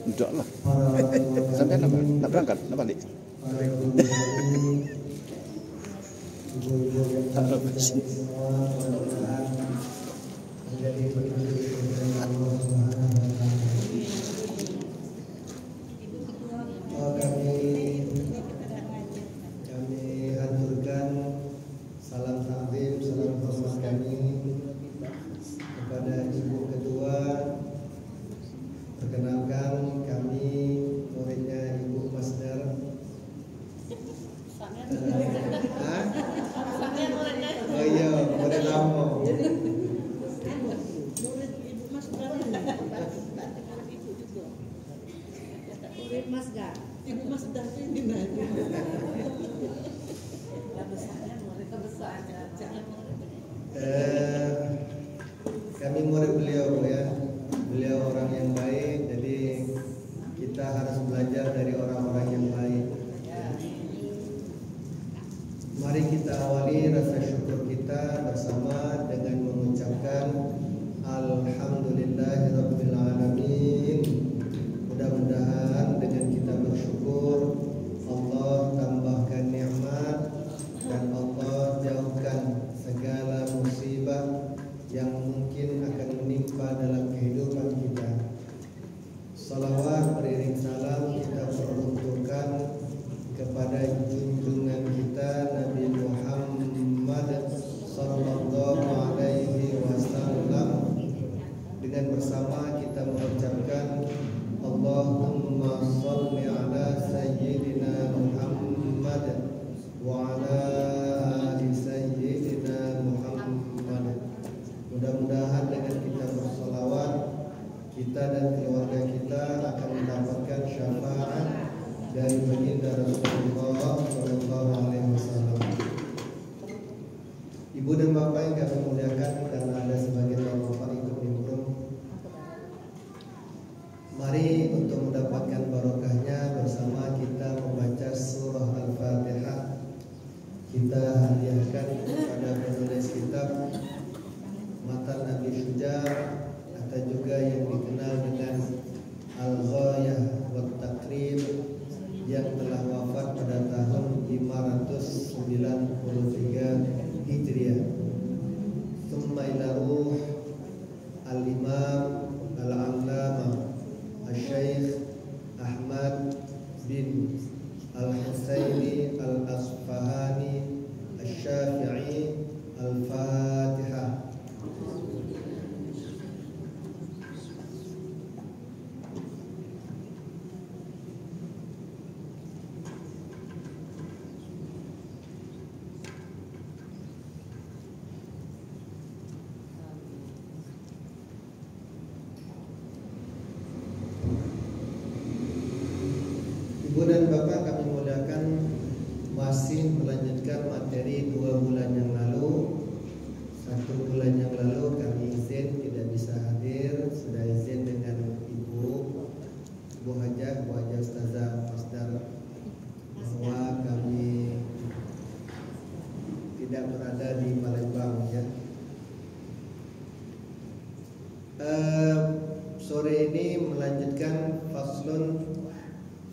Enggak lah. Sampai nak berangkat, nak balik. Harap sini. Kami haturkan salam takzim, salam hormat kami kepada Ibu Ketua. Perkenalkan, kami muridnya Ibu Masdar. Oh iya, murid lama. Murid Masdar. Ibu Masdar ini mana? Kami murid beliau ya. Beliau orang yang baik, jadi kita harus belajar dari orang-orang yang baik. Mari kita awali rasa syukur kita bersama dengan mengucapkan Alhamdulillahirabbil alamin. Mudah-mudahan dengan kita bersyukur, Allah tambahkan nikmat dan Allah jauhkan segala musibah yang mungkin akan menimpa dalam kehidupan kita. Salawat beriring salam kita peruntukkan kepada junjungan kita Nabi Muhammad sallallahu alaihi wasallam. Dengan bersama kita mengucapkan Allahumma salli ala sayyidina Muhammad wa ala ali sayyidina Muhammad. Mudah-mudahan dengan kita bersolawat, kita dan keluarga kita akan mendapatkan syafaat dari baginda Rasulullah sallallahu alaihi wasallam. Ibu dan bapak yang kami muliakan, karena ada sebagian bapak ikut nimbrung, mari untuk mendapatkan barokahnya bersama kita membaca surah Al-Fatihah. Kita hadiahkan kepada penulis kitab Matan Nabi Syuja atau juga yang dikenal dengan Al-Ghayah wa Taqrib, yang telah wafat pada tahun 593 Hijriah. Tsumma ila ruh Al-Imam Al-Allamah Al-Syeikh Ahmad bin Al-Husaini Al-Asfahani Al-Syafi'i. Al-Fatihah. Ibu dan Bapak kami muliakan, masih melanjutkan materi 2 bulan yang lalu. 1 bulan yang lalu kami izin tidak bisa hadir, sudah izin dengan Ibu Hajah Ustazah Masdar bahwa kami tidak berada di Palembang ya. Sore ini melanjutkan faslun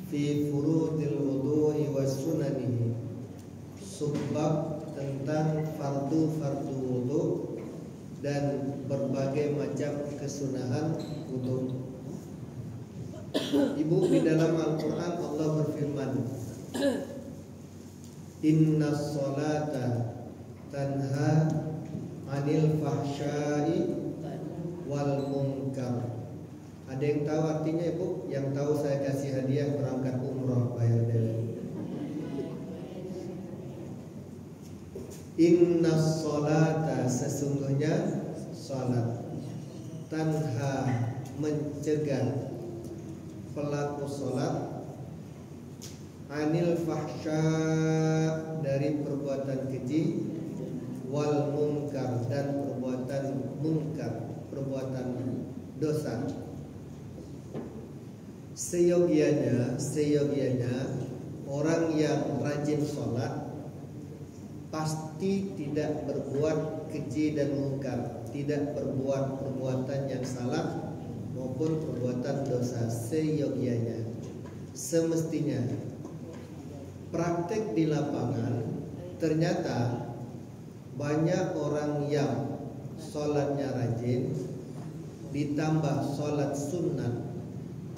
fi furudil wudu'i wa sunanihi, subbab tentang fardu-fardu wudu dan berbagai macam kesunahan wudu. Ibu, di dalam Al-Quran Allah berfirman, Inna sholata tanha anil fahsyai wal munkar. Ada yang tahu artinya Ibu? Yang tahu saya kasih hadiah berangkat umroh bayar dulu. Inna sholata, sesungguhnya sholat, tanha, mencegah pelaku sholat, anil fahsya, dari perbuatan keji, wal munkar, dan perbuatan munkar, perbuatan dosa. Seyogianya orang yang rajin sholat pasti tidak berbuat keji dan mungkar, tidak berbuat perbuatan yang salah, maupun perbuatan dosa seyogyanya. Semestinya praktek di lapangan ternyata banyak orang yang sholatnya rajin, ditambah sholat sunat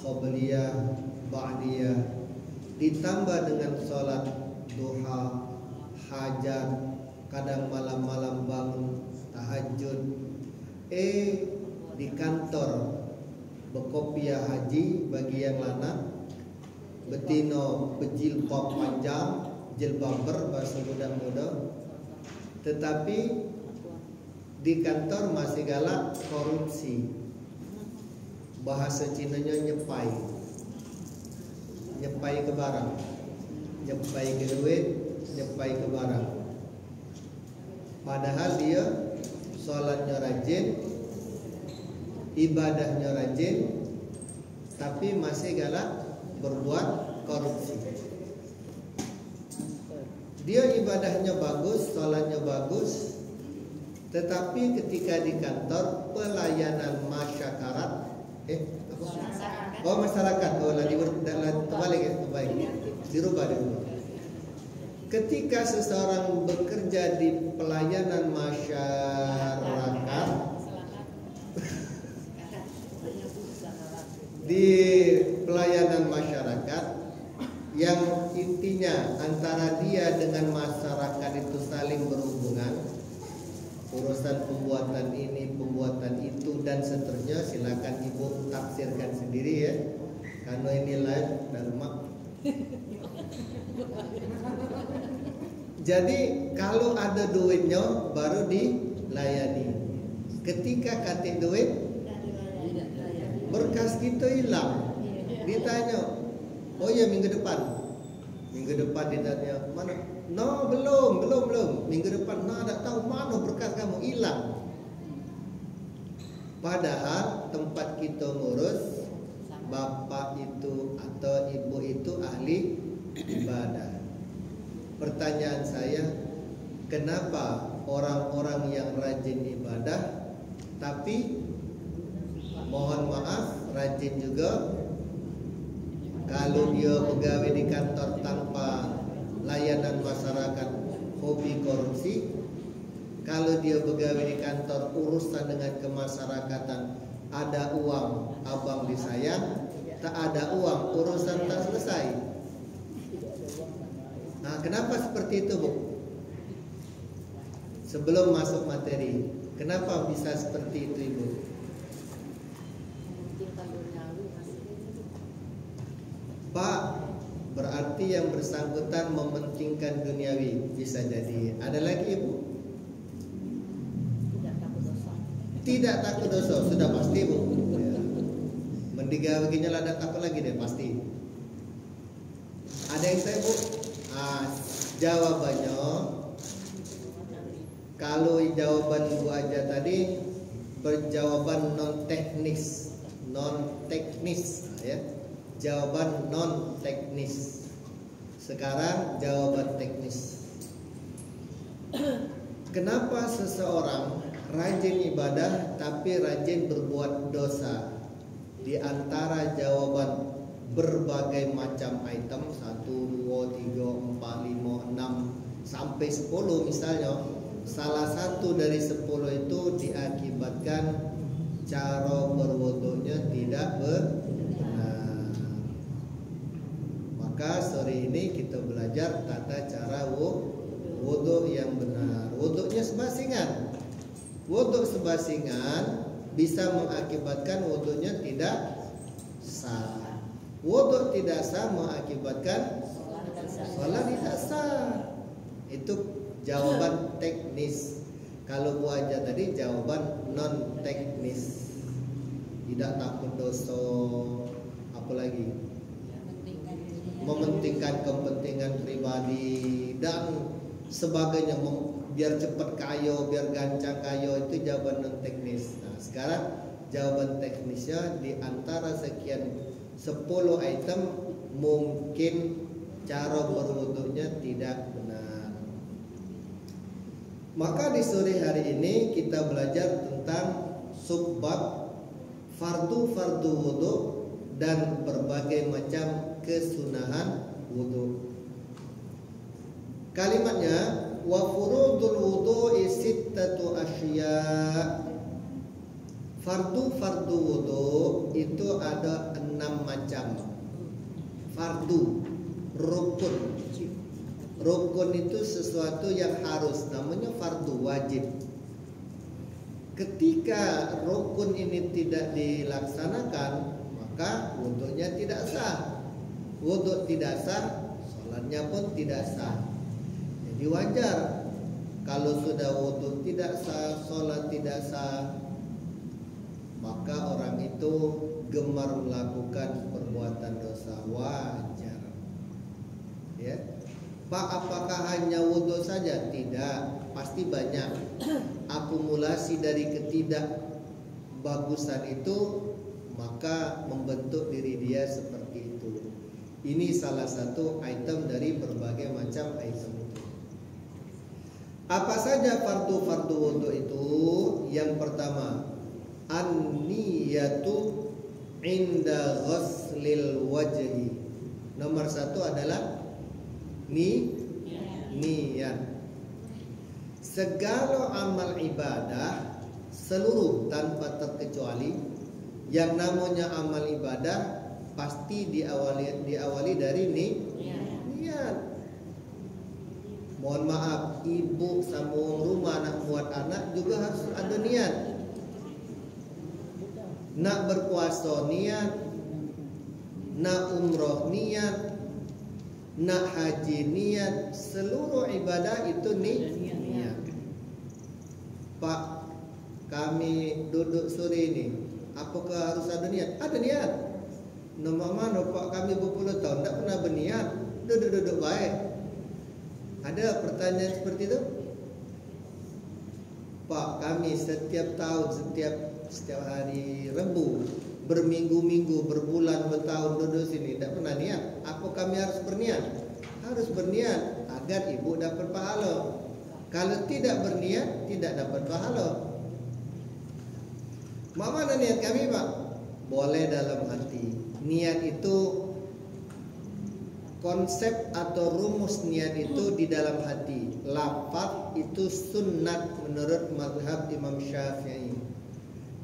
qobliyah, ba'diyah, ditambah dengan sholat duha, hajat, kadang malam-malam bangun tahajud. Di kantor bekopiah haji bagi yang lanang, betino berjilbab panjang, jilbaber bahasa muda-muda, tetapi di kantor masih galak korupsi. Bahasa Cinanya nyepai, nyepai ke barang, nyepai ke duit, nyepai ke barang. Padahal dia sholatnya rajin, ibadahnya rajin, tapi masih galak berbuat korupsi. Dia ibadahnya bagus, sholatnya bagus, tetapi ketika di kantor pelayanan masyarakat, masyarakat, terbalik ya, dirubah. Ketika seseorang bekerja di pelayanan masyarakat, di pelayanan masyarakat yang intinya antara dia dengan masyarakat itu saling berhubungan, urusan pembuatan ini, pembuatan itu dan seterusnya, silakan ibu tafsirkan sendiri ya, karena ini live dan mak. Jadi kalau ada duitnya baru dilayani. Ketika katik duit, berkas kita hilang. Ditanya, oh ya minggu depan ditanya mana? No, belum. Minggu depan, tak tahu mana berkas kamu hilang. Padahal tempat kita ngurus, bapak itu atau ibu itu ahli ibadah. Pertanyaan saya, kenapa orang-orang yang rajin ibadah tapi mohon maaf rajin juga, kalau dia pegawai di kantor tanpa layanan masyarakat hobi korupsi, kalau dia pegawai di kantor urusan dengan kemasyarakatan ada uang abang disayang, tak ada uang urusan tak selesai. Nah, kenapa seperti itu, Bu? Sebelum masuk materi, kenapa bisa seperti itu, Ibu? Pak, berarti yang bersangkutan mementingkan duniawi, bisa jadi. Ada lagi, Ibu? Tidak takut dosa, sudah pasti, Bu. Ya. Mendiga begini lah, ada takut lagi deh, pasti. Ada yang saya, Bu? Jawabannya, kalau jawaban Bu Aja tadi berjawaban non teknis ya, jawaban non teknis. Sekarang jawaban teknis. Kenapa seseorang rajin ibadah tapi rajin berbuat dosa? Di antara jawaban berbagai macam item 1, 2, 3, 4, 5, 6 sampai 10 misalnya, salah satu dari 10 itu diakibatkan cara berwudunya tidak benar. Maka sore ini kita belajar tata cara wudu yang benar. Wudunya sebasingan. Wudu sebasingan bisa mengakibatkan wudunya tidak sah. Wudu tidak sah mengakibatkan sholat tidak sah. Itu jawaban teknis. Kalau Bu Aja tadi jawaban non teknis. Tidak takut dosa, apalagi mementingkan kepentingan pribadi dan sebagainya, biar cepat kayo, biar gancang kayo, itu jawaban non teknis. Nah, sekarang jawaban teknisnya di antara sekian 10 item mungkin cara berwudunya tidak benar. Maka di sore hari ini kita belajar tentang subbab fardu wudu dan berbagai macam kesunahan wudu. Kalimatnya wa furudul wudu'i sittatu asya. Fardu wudu itu ada 6 macam. Fardu, rukun. Rukun itu sesuatu yang harus, namanya fardu, wajib. Ketika rukun ini tidak dilaksanakan, maka wudunya tidak sah. Wudu tidak sah, sholatnya pun tidak sah. Jadi wajar kalau sudah wudu tidak sah, sholat tidak sah, maka orang itu gemar melakukan perbuatan dosa, wajar. Ya, Pak, apakah hanya wudu saja? Tidak, pasti banyak. Akumulasi dari ketidakbagusan itu maka membentuk diri dia seperti itu. Ini salah satu item dari berbagai macam item itu. Apa saja fardu wudu itu? Yang pertama, an-niyatu inda ghuslil wajhi. Nomor 1 adalah niat. Segala amal ibadah seluruh tanpa terkecuali, yang namanya amal ibadah pasti diawali dari niat. Mohon maaf, ibu sambung rumah nak buat anak juga harus ada niat. Nak berpuasa niat, nak umroh niat, nak haji niat, seluruh ibadah itu niat. Pak, kami duduk sore ini, apakah harus ada niat? Ada niat. Nama mana Pak, kami berpuluh tahun tak pernah berniat, duduk-duduk baik. Ada pertanyaan seperti itu? Pak, kami setiap tahun, setiap hari Rebu, berminggu-minggu, berbulan, bertahun duduk sini, tidak pernah niat. Apa kami harus berniat? Harus berniat agar ibu dapat pahala. Kalau tidak berniat, tidak dapat pahala. Mana niat kami, Pak? Boleh dalam hati. Niat itu, konsep atau rumus niat itu di dalam hati. Lafaz itu sunnat menurut mazhab Imam Syafi'i.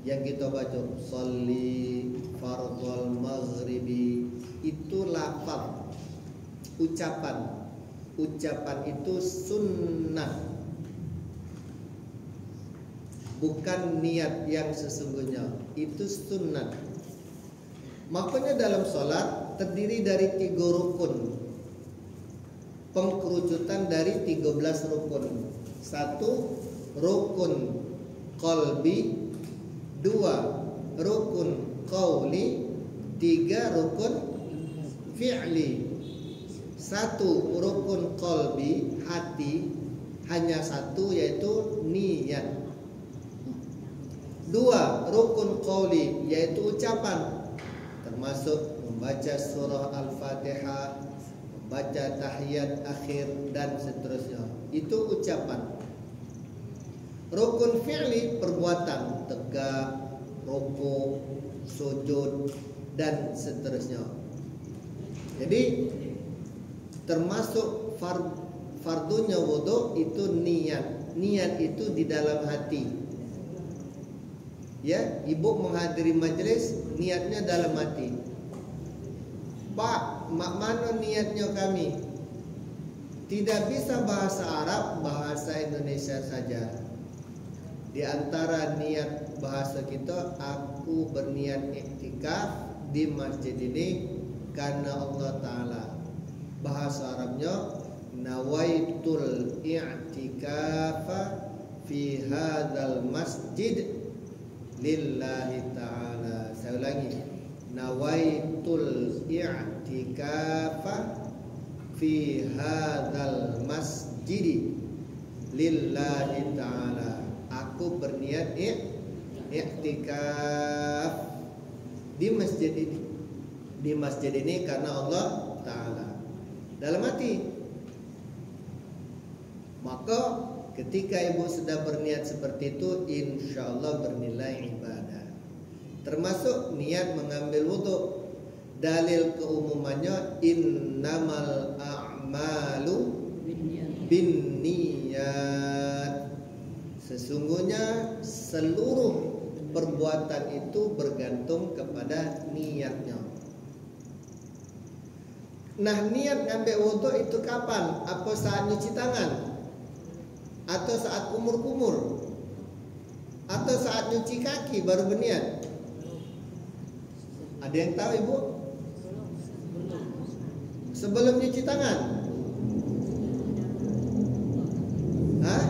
Yang kita baca sholli fardhul maghribi, itu lafaz, ucapan. Ucapan itu sunnah, bukan niat yang sesungguhnya. Itu sunnah. Makanya dalam sholat terdiri dari 3 rukun, pengkerucutan dari 13 rukun. 1 rukun qalbi, 2 rukun qauli, 3 rukun fi'li. 1 rukun qalbi, hati, hanya 1, yaitu niat. 2 rukun qauli, yaitu ucapan, termasuk membaca surah Al-Fatihah, membaca tahiyat akhir dan seterusnya. Itu ucapan. Rukun fi'li, perbuatan, tegak, rukuk, sujud dan seterusnya. Jadi termasuk fardunya wudu itu niat. Niat itu di dalam hati. Ya, ibu menghadiri majelis, niatnya dalam hati. Pak, mana niatnya kami? Tidak bisa bahasa Arab, bahasa Indonesia saja. Di antara niat bahasa kita, aku berniat iktikaf di masjid ini karena Allah Ta'ala. Bahasa Arabnya, nawaitul i'tikafa fi hadzal masjid lillahi ta'ala. Saya ulangi, nawaitul i'tikafa fi hadzal masjid lillahi ta'ala. Aku berniat i'tikaf di masjid ini. Di masjid ini karena Allah Ta'ala. Dalam hati. Maka ketika ibu sudah berniat seperti itu, insya Allah bernilai ibadah. termasuk niat mengambil wudhu. Dalil keumumannya innamal a'malu binniyat. Sesungguhnya seluruh perbuatan itu bergantung kepada niatnya. Nah, niat ngambil wudhu itu kapan? Apa saat nyuci tangan? Atau saat kumur-kumur? Atau saat nyuci kaki baru berniat? Ada yang tahu ibu? Sebelum nyuci tangan? Hah?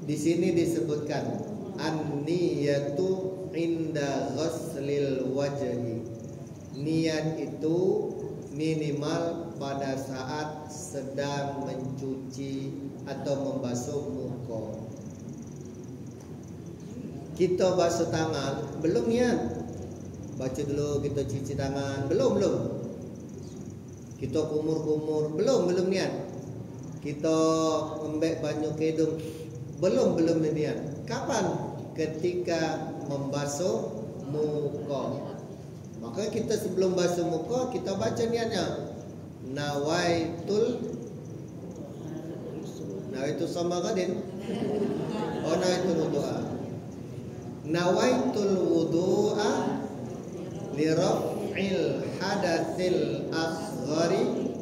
Di sini disebutkan an-niyatu inda ghuslil wajhi. Niat itu minimal pada saat sedang mencuci atau membasuh muka. Kita basuh tangan belum niat. Baca dulu kita cuci tangan belum. Kita kumur-kumur belum niat. Kita embek banyu ke hidung belum niat. Kapan? Ketika membasuh muka. Maka kita sebelum basuh muka kita baca niatnya. Nawaitu sama kadin. Oh, nawaitul wudu'a. Nawaitul wudu'a li raf'il hadatsil asghari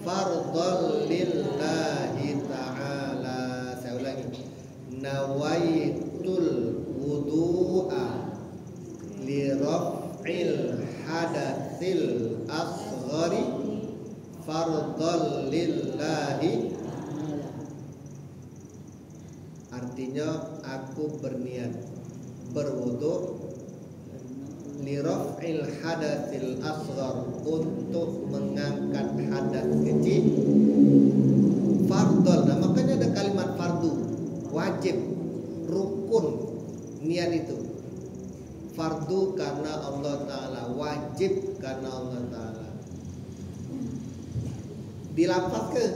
fardhan lillahi ta'ala. Saya ulangi. Nawaitul wudu'a li raf'il hadatsil asghari fardhan lillahi. Artinya aku berniat berwudu li raf'il hadatsil asghar, untuk mengangkat hadas kecil, fardhon. Nah, makanya ada kalimat fardu, wajib, rukun. Niat itu fardu karena Allah Ta'ala, wajib karena Allah Ta'ala. Dilafazkan.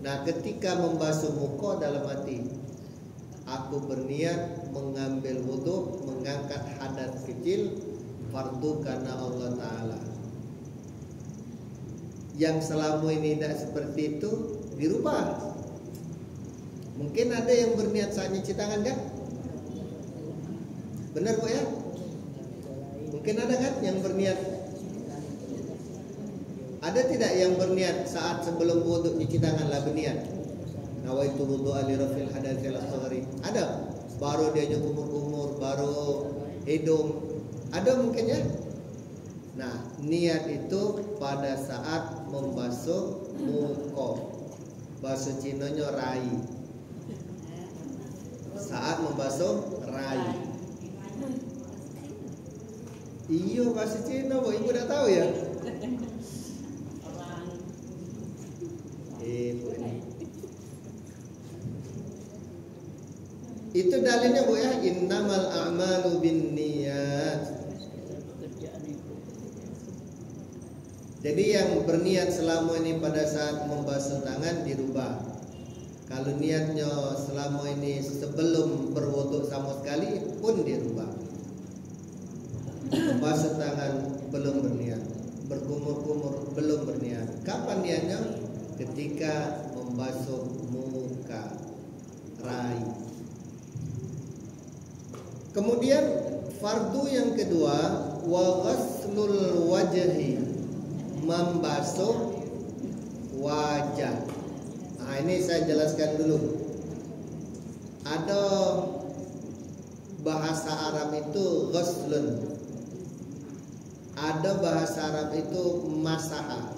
Nah, ketika membasuh muka dalam hati, aku berniat mengambil wudhu, mengangkat hadas kecil, fardu karena Allah Ta'ala. Yang selama ini tidak seperti itu dirubah. Mungkin ada yang berniat saat nyuci tangan kan? Benar Bu ya? Mungkin ada kan yang berniat? Ada tidak yang berniat saat sebelum wudhu nyuci tangan lah berniat? Nawaitu wudu'a li raf'il hadatsil asghari. Ada. Baru dia umur-umur, baru hidung. Ada mungkin ya? Nah, niat itu pada saat membasuh muka. Bahasa Cinanya rai. Saat membasuh rai. Iya, bahasa Cina, Bu. Ibu udah tahu ya? Bu ini. Itu dalilnya Bu ya, innamal a'malu binniyat. Jadi yang berniat selama ini pada saat membasuh tangan dirubah. Kalau niatnya selama ini sebelum berwudu sama sekali pun dirubah. Membasuh tangan belum berniat, berkumur-kumur belum berniat. Kapan niatnya? Ketika membasuh muka, rai. Kemudian fardu yang kedua, wa ghaslul wajhi, membasuh wajah. Nah, ini saya jelaskan dulu. Ada bahasa Arab itu ghuslun. Ada bahasa Arab itu masaha.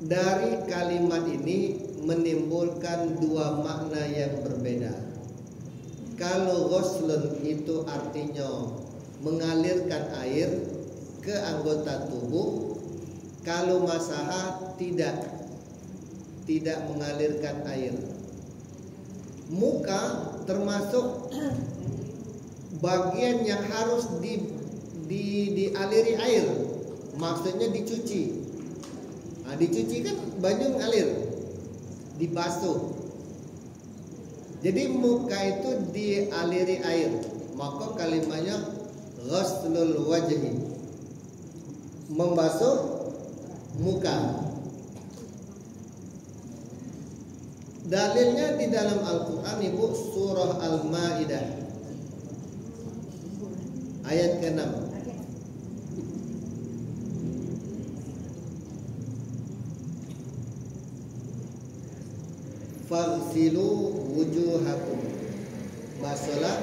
Dari kalimat ini menimbulkan dua makna yang berbeda. Kalau ghuslun itu artinya mengalirkan air ke anggota tubuh, kalau masaha tidak mengalirkan air. Muka termasuk bagian yang harus dialiri air, maksudnya dicuci. Nah, dicuci kan banyu mengalir, dibasuh. Jadi muka itu dialiri air, maka kalimatnya ghaslul wajhi, membasuh muka. Dalilnya di dalam Al-Quran Ibu, surah Al-Ma'idah ayat ke-6. Faghsilu wujuhakum, basuhlah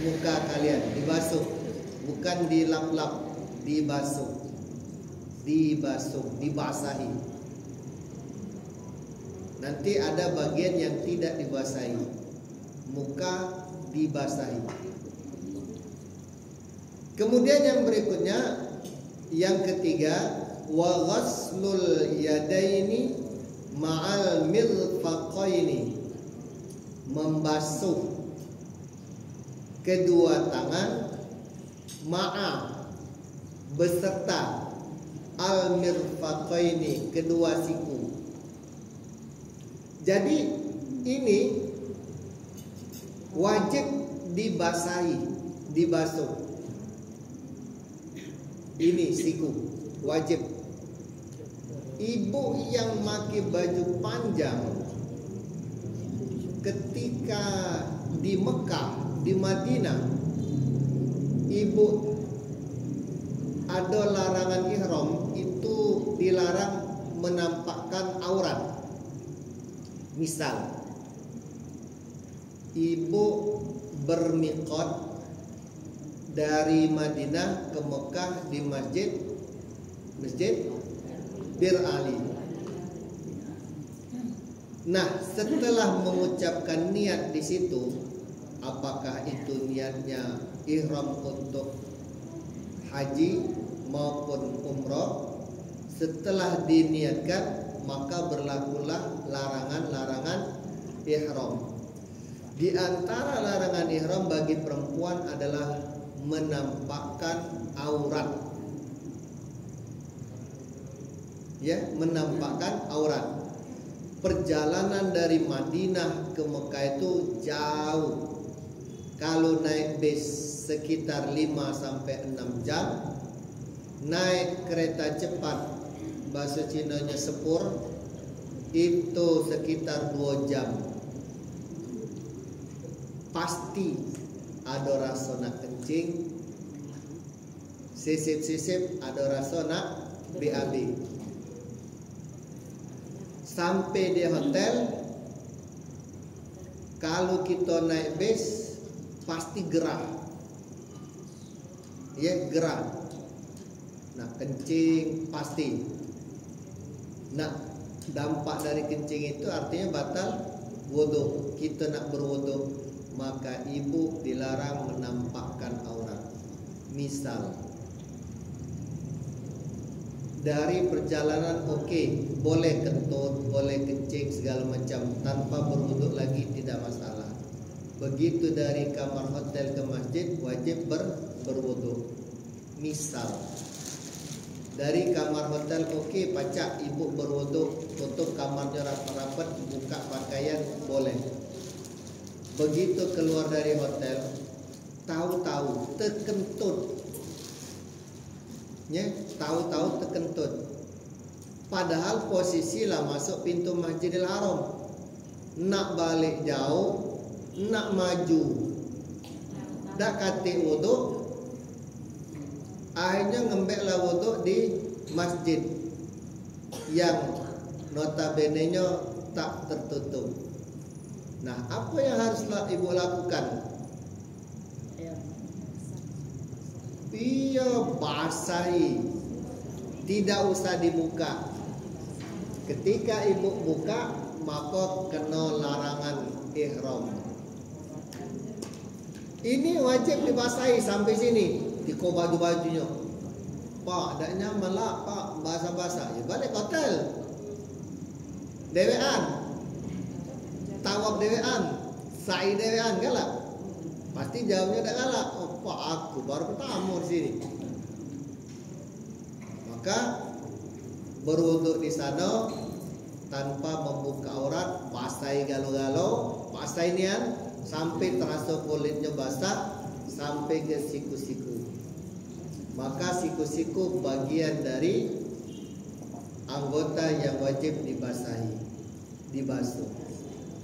muka kalian, dibasuh, bukan dilap-lap, dibasuh, dibasahi. Nanti ada bagian yang tidak dibasahi, muka dibasahi. Kemudian yang berikutnya, yang ketiga, wa ghaslul yadaini ma'al mirfaqaini, membasuh kedua tangan beserta al mirfaqaini, kedua siku. Jadi ini wajib dibasahi, dibasuh. Ini siku wajib. Ibu yang pakai baju panjang ketika di Mekah, di Madinah, ibu ada larangan ihram, itu dilarang menampakkan aurat. Misal ibu bermiqat dari Madinah ke Mekah di masjid Bir Ali. Nah, setelah mengucapkan niat di situ, apakah itu niatnya ihram untuk haji maupun umroh, setelah diniatkan maka berlakulah larangan-larangan ihram. Di antara larangan ihram bagi perempuan adalah menampakkan aurat. Ya, menampakkan aurat. Perjalanan dari Madinah ke Mekah itu jauh. Kalau naik bis sekitar 5 sampai 6 jam. Naik kereta cepat, bahasa Cinanya sepur, itu sekitar 2 jam. Pasti ada rasa nak kencing, sisip-sisip ada rasa nak BAB. Sampai di hotel, kalau kita naik bis pasti gerah, ya gerah. Nah, kencing pasti. Nah, dampak dari kencing itu artinya batal wudu. Kita nak berwudu, maka ibu dilarang menampakkan aurat. Misal dari perjalanan boleh kentut, boleh kencing segala macam tanpa berwudu lagi tidak masalah. Begitu dari kamar hotel ke masjid wajib berwudu. Misal dari kamar hotel pacak ibu berwudu, tutup kamarnya rapat-rapat, buka pakaian boleh. Begitu keluar dari hotel, tahu-tahu terkentut. Ya, tahu-tahu terkentut. Padahal posisi lah masuk pintu Masjidil Haram. Nak balik jauh, nak maju, dak kati wudu, akhirnya ngembeklah wudu di masjid yang notabene-nya tak tertutup. Nah, apa yang haruslah ibu lakukan? Iya, basahi, tidak usah dibuka. Ketika ibu buka, maka kena larangan ihram. Ini wajib dibasahi sampai sini. Diko baju-bajunya, Pak, tak nyaman lah Pak, basah-basah. Ya balik hotel, dewean, tawaf dewean, sa'i dewean, galak. Pasti jawabnya tak galak. Oh Pak, aku baru pertama di sini. Maka berwudu di sana tanpa membuka aurat, basahi galau-galau, basah inian sampai terasa kulitnya basah sampai ke siku-siku. Maka siku-siku bagian dari anggota yang wajib dibasahi, dibasuh.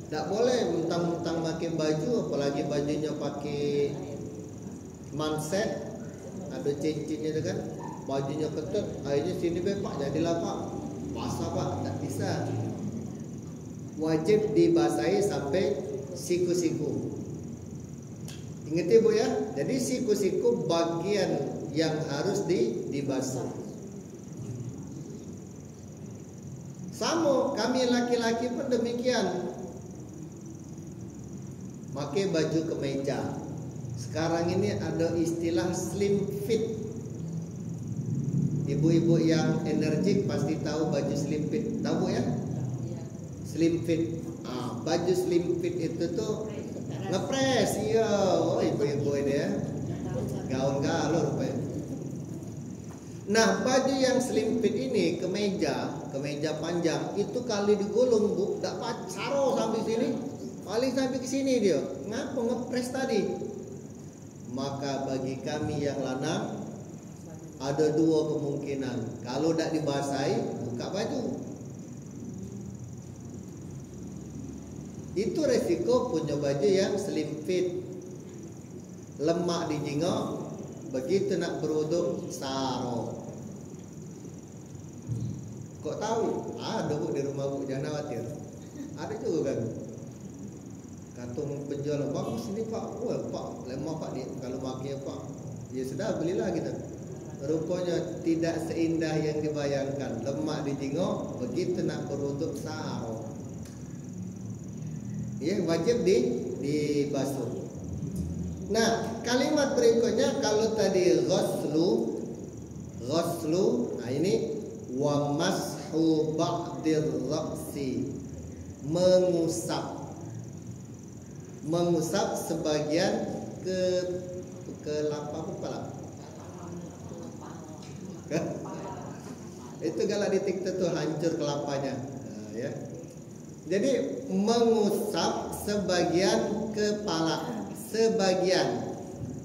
Tak boleh mentang-mentang pakai baju, apalagi bajunya pakai manset, ada cincinnya itu kan, bajunya ketat, akhirnya sini Pak, jadilah Pak, basah Pak, tak bisa. Wajib dibasahi sampai siku-siku. Ingat ya Bu ya, jadi siku-siku bagian yang harus dibasuh. Sama kami laki-laki pun demikian. Pakai baju kemeja. Sekarang ini ada istilah slim fit. Ibu-ibu yang energik pasti tahu baju slim fit. Tahu ya? Slim fit. Baju slim fit itu tuh ngepres. Iya, oh ibu-ibu ini ya. Gaun galur rupanya. Nah, baju yang slim fit ini kemeja panjang itu kali digulung Bu, tak saro sampai sini. Paling sampai ke sini dia. Ngapa ngepres tadi? Maka bagi kami yang lanang ada dua kemungkinan. Kalau tidak dibasahi, buka baju. Itu resiko punya baju yang slim fit. Lemak di jingok, begitu nak berwuduk saro. Kok tahu? Ada Bu di rumah Bu, jangan khawatir. Ada juga kan. Kantung penjual, bagus ini Pak. Wah Pak, lemah Pak ni kalau pakai Pak. Ya sudah belilah kita. Rupanya tidak seindah yang dibayangkan. Lemak di jingok, begitu nak berwuduk saro. Ya wajib dibasuh. Nah, kalimat berikutnya kalau tadi ghuslu, nah ini wa mashu ba'dir ra'si, mengusap sebagian ke kepala. Itu galak di TikTok tuh hancur kelapanya. Nah, ya. Jadi mengusap sebagian kepala, sebagian.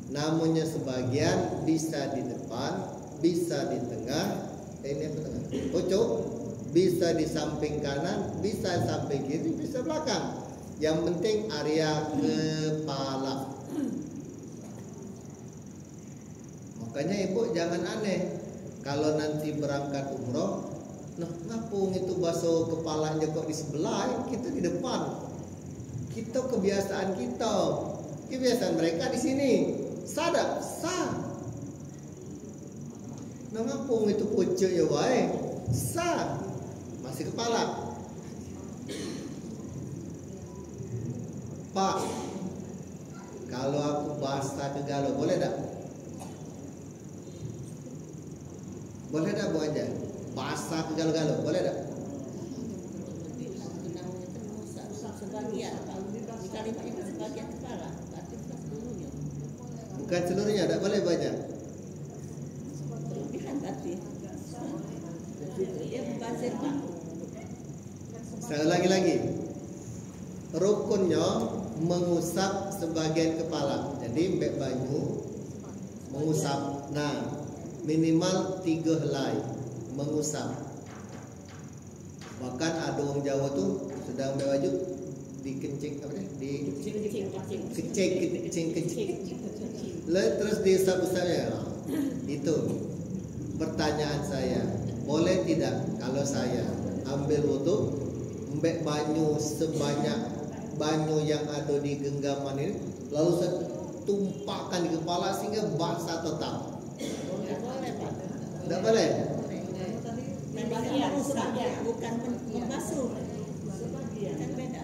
Namanya sebagian bisa di depan, bisa di tengah, ini apa tengah? Pucuk, bisa di samping kanan, bisa samping kiri, bisa belakang. Yang penting area kepala. Makanya ibu jangan aneh kalau nanti berangkat umroh, nah ngapung itu basuh kepalanya kok di sebelah, kita di depan. Kita kebiasaan kita, kebiasaan mereka di sini. Sadar, sah. Nah ngapung itu pucuk ya wae, sah. Masih kepala. Pak, kalau aku basah ke galau, boleh tak? Boleh tak Bu aja? Basah ke galau, boleh tak? Sebagian, di kalimatnya itu sebagian kepala, berarti bukan seluruhnya. Bukan seluruhnya, tak boleh banyak. Berlebihan berarti. Dia mubazir Pak. Saya ulangi lagi. Rukunnya mengusap sebagian kepala. Jadi mbak baju mengusap. Nah, minimal 3 helai mengusap. Bahkan ada orang Jawa tuh sedang mbak baju dikencing apa nih? Kecing. Terus diusap-usapnya. Itu pertanyaan saya. Boleh tidak kalau saya ambil wudhu mbak banyu sebanyak banyu yang ada di genggaman ini, lalu saya tumpahkan di kepala sehingga basah total. Boleh Pak. Tidak boleh. Sebagian, bukan membasuh. Kan beda.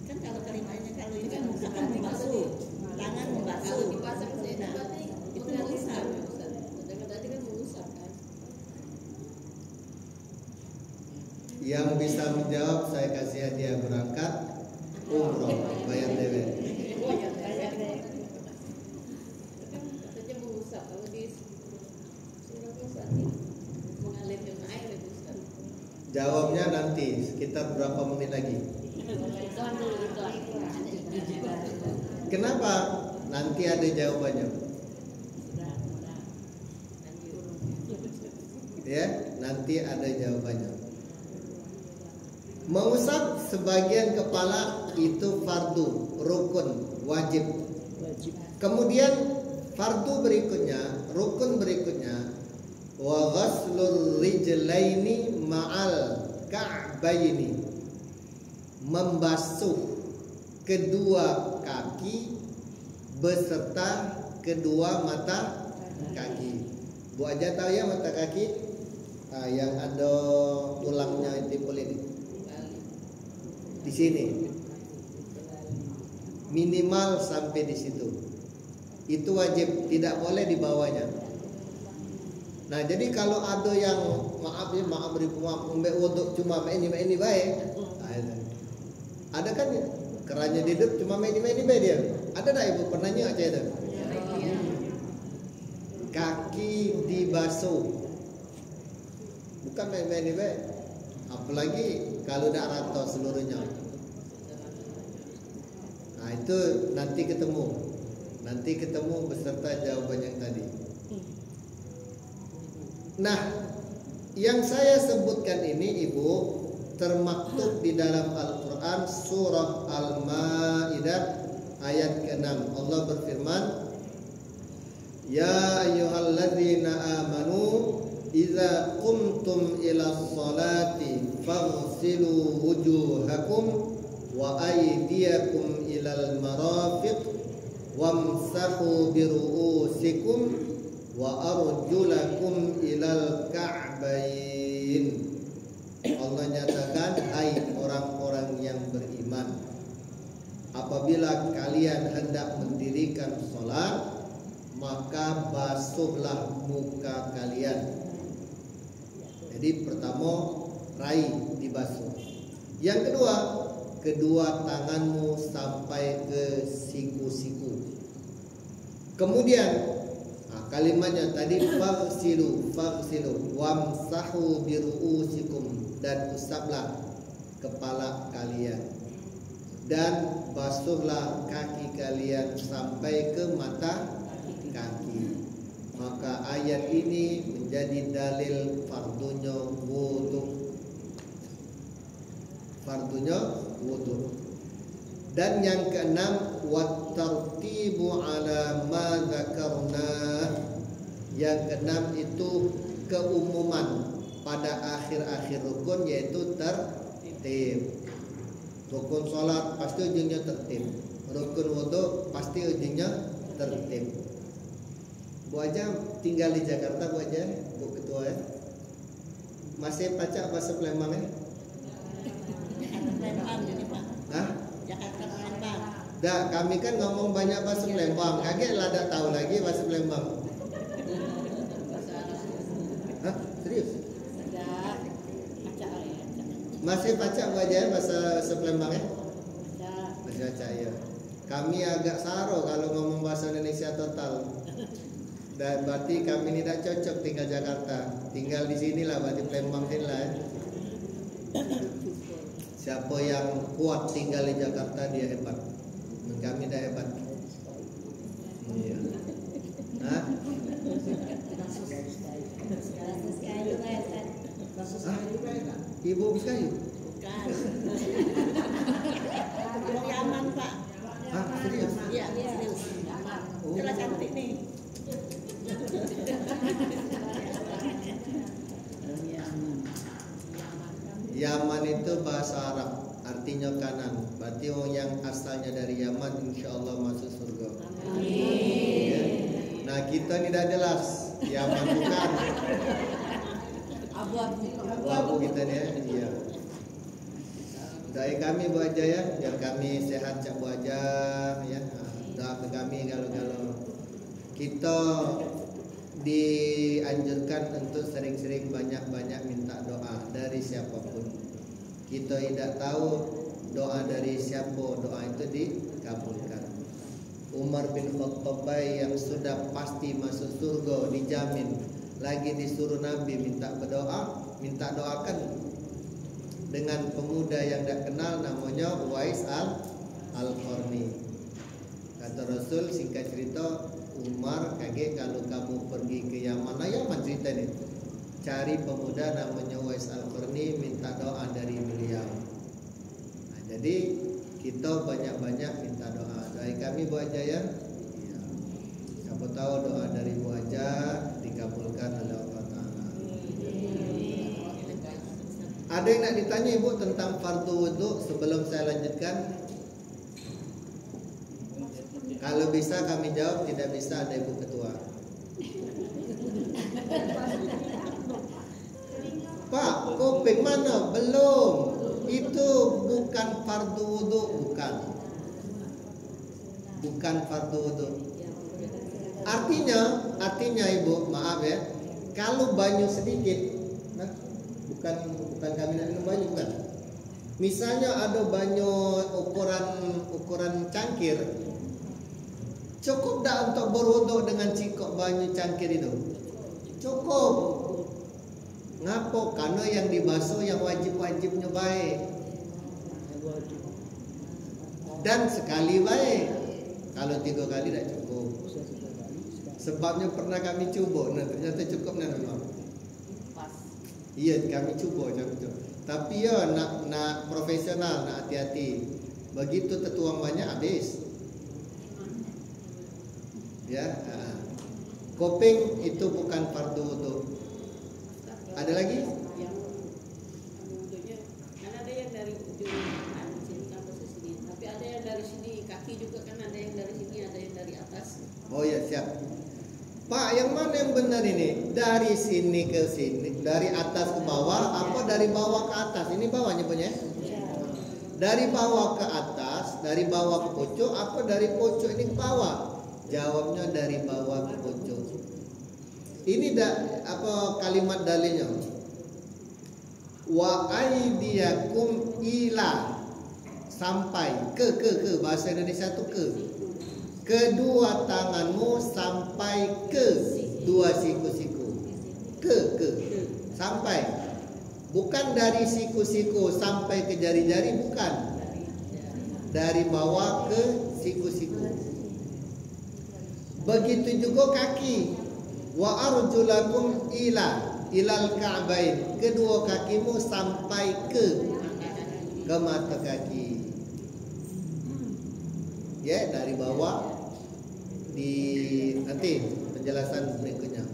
Kan kalau kalimatnya kalau ini kan bukan membasuh, tangan membasuh. Nah, itu mengusap. Tadi kan mengusap kan. Yang bisa menjawab saya kasih hadiah berangkat umroh bayar DW. Katanya mengusap, kalau di mengalirkan air itu Ustaz. Jawabnya nanti sekitar berapa menit lagi? Itu dulu itu. Kenapa? Nanti ada jawabannya. Ya, nanti ada jawabannya. Mengusap sebagian kepala itu fardu, rukun, wajib. Kemudian fardu berikutnya, rukun berikutnya, wa ghaslur rijlaini ma'al ka'baini, membasuh kedua kaki beserta kedua mata kaki. Bu aja tahu ya mata kaki? Yang ada tulangnya itu boleh di sini. Minimal sampai di situ. Itu wajib, tidak boleh di bawahnya. Nah, jadi kalau ada yang maaf mbak wuduk cuma ini baik. Ada kan ya? Kerannya hidup cuma ini baik dia. Ada tak ibu pernah nyak itu? Kaki dibasuh. Bukan main baik. Apalagi kalau tidak rata seluruhnya. Nah, itu nanti ketemu beserta jawaban yang tadi. Nah, yang saya sebutkan ini Ibu termaktub di dalam Al-Quran surah Al-Ma'idah ayat ke-6. Allah berfirman, Ya ayyuhalladzina amanu idza qumtum ila sholati faghsilu wujuhakum wa aydiyakum ilal marafiq wamsahu biru'usikum wa arjulakum ilal ka'bain. Allah nyatakan, hai orang-orang yang beriman, apabila kalian hendak mendirikan sholat, maka basuhlah muka kalian. Jadi pertama raih dibasuh. Yang kedua, kedua tanganmu sampai ke siku-siku. Kemudian kalimatnya tadi faghsilu wamsahu biru'usikum, dan usaplah kepala kalian dan basuhlah kaki kalian sampai ke mata kaki. Maka ayat ini menjadi dalil fardunya wudu. Dan yang keenam, wattartibu ala ma dzakarna. Yang keenam itu keumuman pada akhir-akhir rukun, yaitu tertib. Rukun sholat pasti ujungnya tertib. Rukun wudu pasti ujungnya tertib. Bu aja tinggal di Jakarta, Bu aja, Bu Ketua ya. Masih pacak bahasa Palembang ya? Palembang ini Pak. Hah? Jakarta Palembang. Dah, kami kan ngomong banyak bahasa Palembang. Kaget lah dah tahu lagi bahasa Palembang. Hah? Serius? Masih pacak Bu aja bahasa Palembang ya? Masih pacak ya. Kami agak saro kalau ngomong bahasa Indonesia total. Dan berarti kami tidak cocok tinggal Jakarta. Tinggal di sinilah, berarti Palembang sinilah ya. Siapa yang kuat tinggal di Jakarta dia hebat. Kami tidak hebat. Iya. Hah? Ibu Biskayu? Bukan. Orang Yaman Pak. Hah? Serius? Iya, serius. Yaman. Itulah cantik nih. Yaman itu bahasa Arab, artinya kanan. Berarti orang yang asalnya dari Yaman insya Allah masuk surga. Amin. Ya. Nah, kita tidak jelas Yaman bukan. Abu-abu kita ya. Iya. Doa kami Bu Aja ya, biar kami sehat Cak Bu Aja ya. Doa ke kami kalau kita dianjurkan untuk sering-sering banyak-banyak minta doa dari siapapun. Kita tidak tahu doa dari siapa, doa itu dikabulkan. Umar bin Khattab yang sudah pasti masuk surga, dijamin, lagi disuruh Nabi minta berdoa, minta doakan dengan pemuda yang tidak kenal namanya Uwais al-Qarni. Kata Rasul, singkat cerita, Umar kaget kalau kamu pergi ke Yaman. Yaman cerita ni, cari pemuda namanya Uwais Al-Qarni, minta doa dari beliau. Jadi kita banyak-banyak minta doa. Dari kami Bu Haja ya. Siapa tahu doa dari Bu Haja dikabulkan oleh Allah Ta'ala. Ada yang nak ditanya Ibu tentang fardu wudu sebelum saya lanjutkan? Kalau bisa kami jawab, tidak bisa ada Ibu Ketua. Pak, kuping mana? Belum. Itu bukan fardu wudu, bukan. Bukan fardu wudu. Artinya Ibu, maaf ya. Kalau banyu sedikit, nah, bukan kami nak minum banyu, bukan. Misalnya ada banyu ukuran cangkir, cukup tak untuk berwuduk dengan cikok banyu cangkir itu? Cukup. Ngapo? Karena yang dibasuh yang wajib-wajibnya baik. Dan sekali baik. Kalau 3 kali tak cukup. Sebabnya pernah kami cuba, nah ternyata cukup nah memang. Iya, kami cuba macam tu. Tapi ya nak profesional, nak hati-hati. Begitu tertuang banyak habis. Ya, koping itu bukan fardu wudu. Ada lagi? Yang wudhunya kan ada yang dari ujung sini kampus sini, tapi ada yang dari sini kaki juga kan, ada yang dari sini, ada yang dari atas. Oh ya, siap. Pak, yang mana yang benar ini? Dari sini ke sini, dari atas ke bawah, apa dari bawah ke atas? Ini bawahnya punya? Dari bawah ke atas, dari bawah ke pojok, apa dari pojok ini ke bawah? Jawabnya dari bawah ke pojok. Ini kalimat dalilnya? Wa aydiyakum ila, sampai ke bahasa Indonesia itu ke. Kedua tanganmu sampai ke dua siku-siku. Ke sampai. Bukan dari siku-siku sampai ke jari-jari, bukan. Dari bawah ke siku-siku. Begitu juga kaki. Wa arjulakum ilal ka'bain. Kedua kakimu sampai ke mata kaki. Ya, dari bawah nanti penjelasan berikutnya.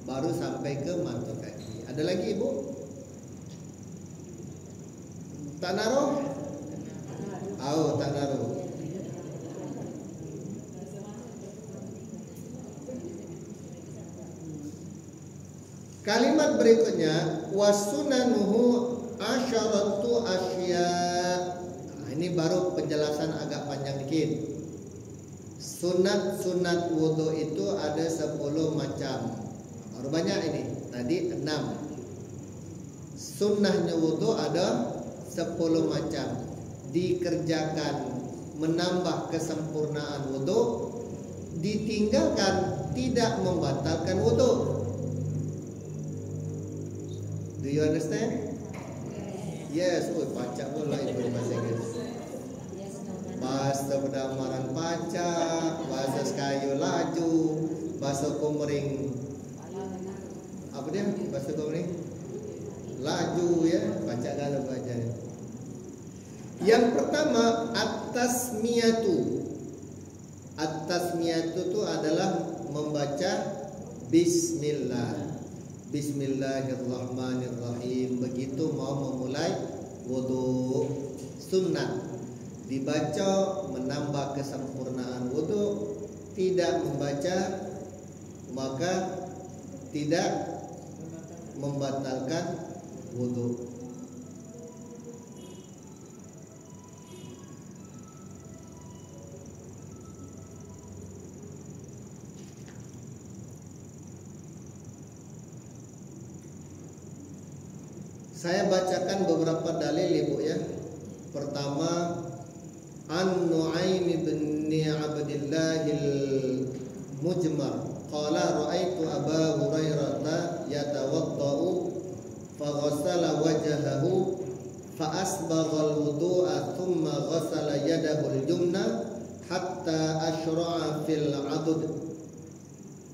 Baru sampai ke mata kaki. Ada lagi Ibu? Tak naruh? Tak naruh. Kalimat berikutnya, wasunanuhu asyaratu asya. Ini baru penjelasan agak panjang dikit. Sunat wudu itu ada 10 macam. Baru banyak ini. Tadi 6. Sunnahnya wudu ada 10 macam. Dikerjakan menambah kesempurnaan wudu, ditinggalkan tidak membatalkan wudu. Do you understand? Yes. Pacak pula Ibu bahasa Inggris. Bahasa Pedamaran pacak, bahasa Sekayu laju, bahasa Komering. Apa dia? Bahasa Komering? Laju ya, pacak kalau baca. Yang pertama, at-tasmiyatu. At-tasmiyatu itu adalah membaca bismillah. Bismillahirrahmanirrahim. Begitu mau memulai wudu. Sunnah dibaca menambah kesempurnaan wudu. Tidak membaca maka tidak membatalkan wudu. Saya bacakan beberapa dalil Ibu ya. Pertama, An-Nu'aim bin Abdillah al-Mujmar qala ra'aitu Aba Hurairah yatawaddau fa ghassala wajhahu fa asbagha al-wudu'a thumma ghassala yadahu al-yumna hatta ashra'a fil 'adud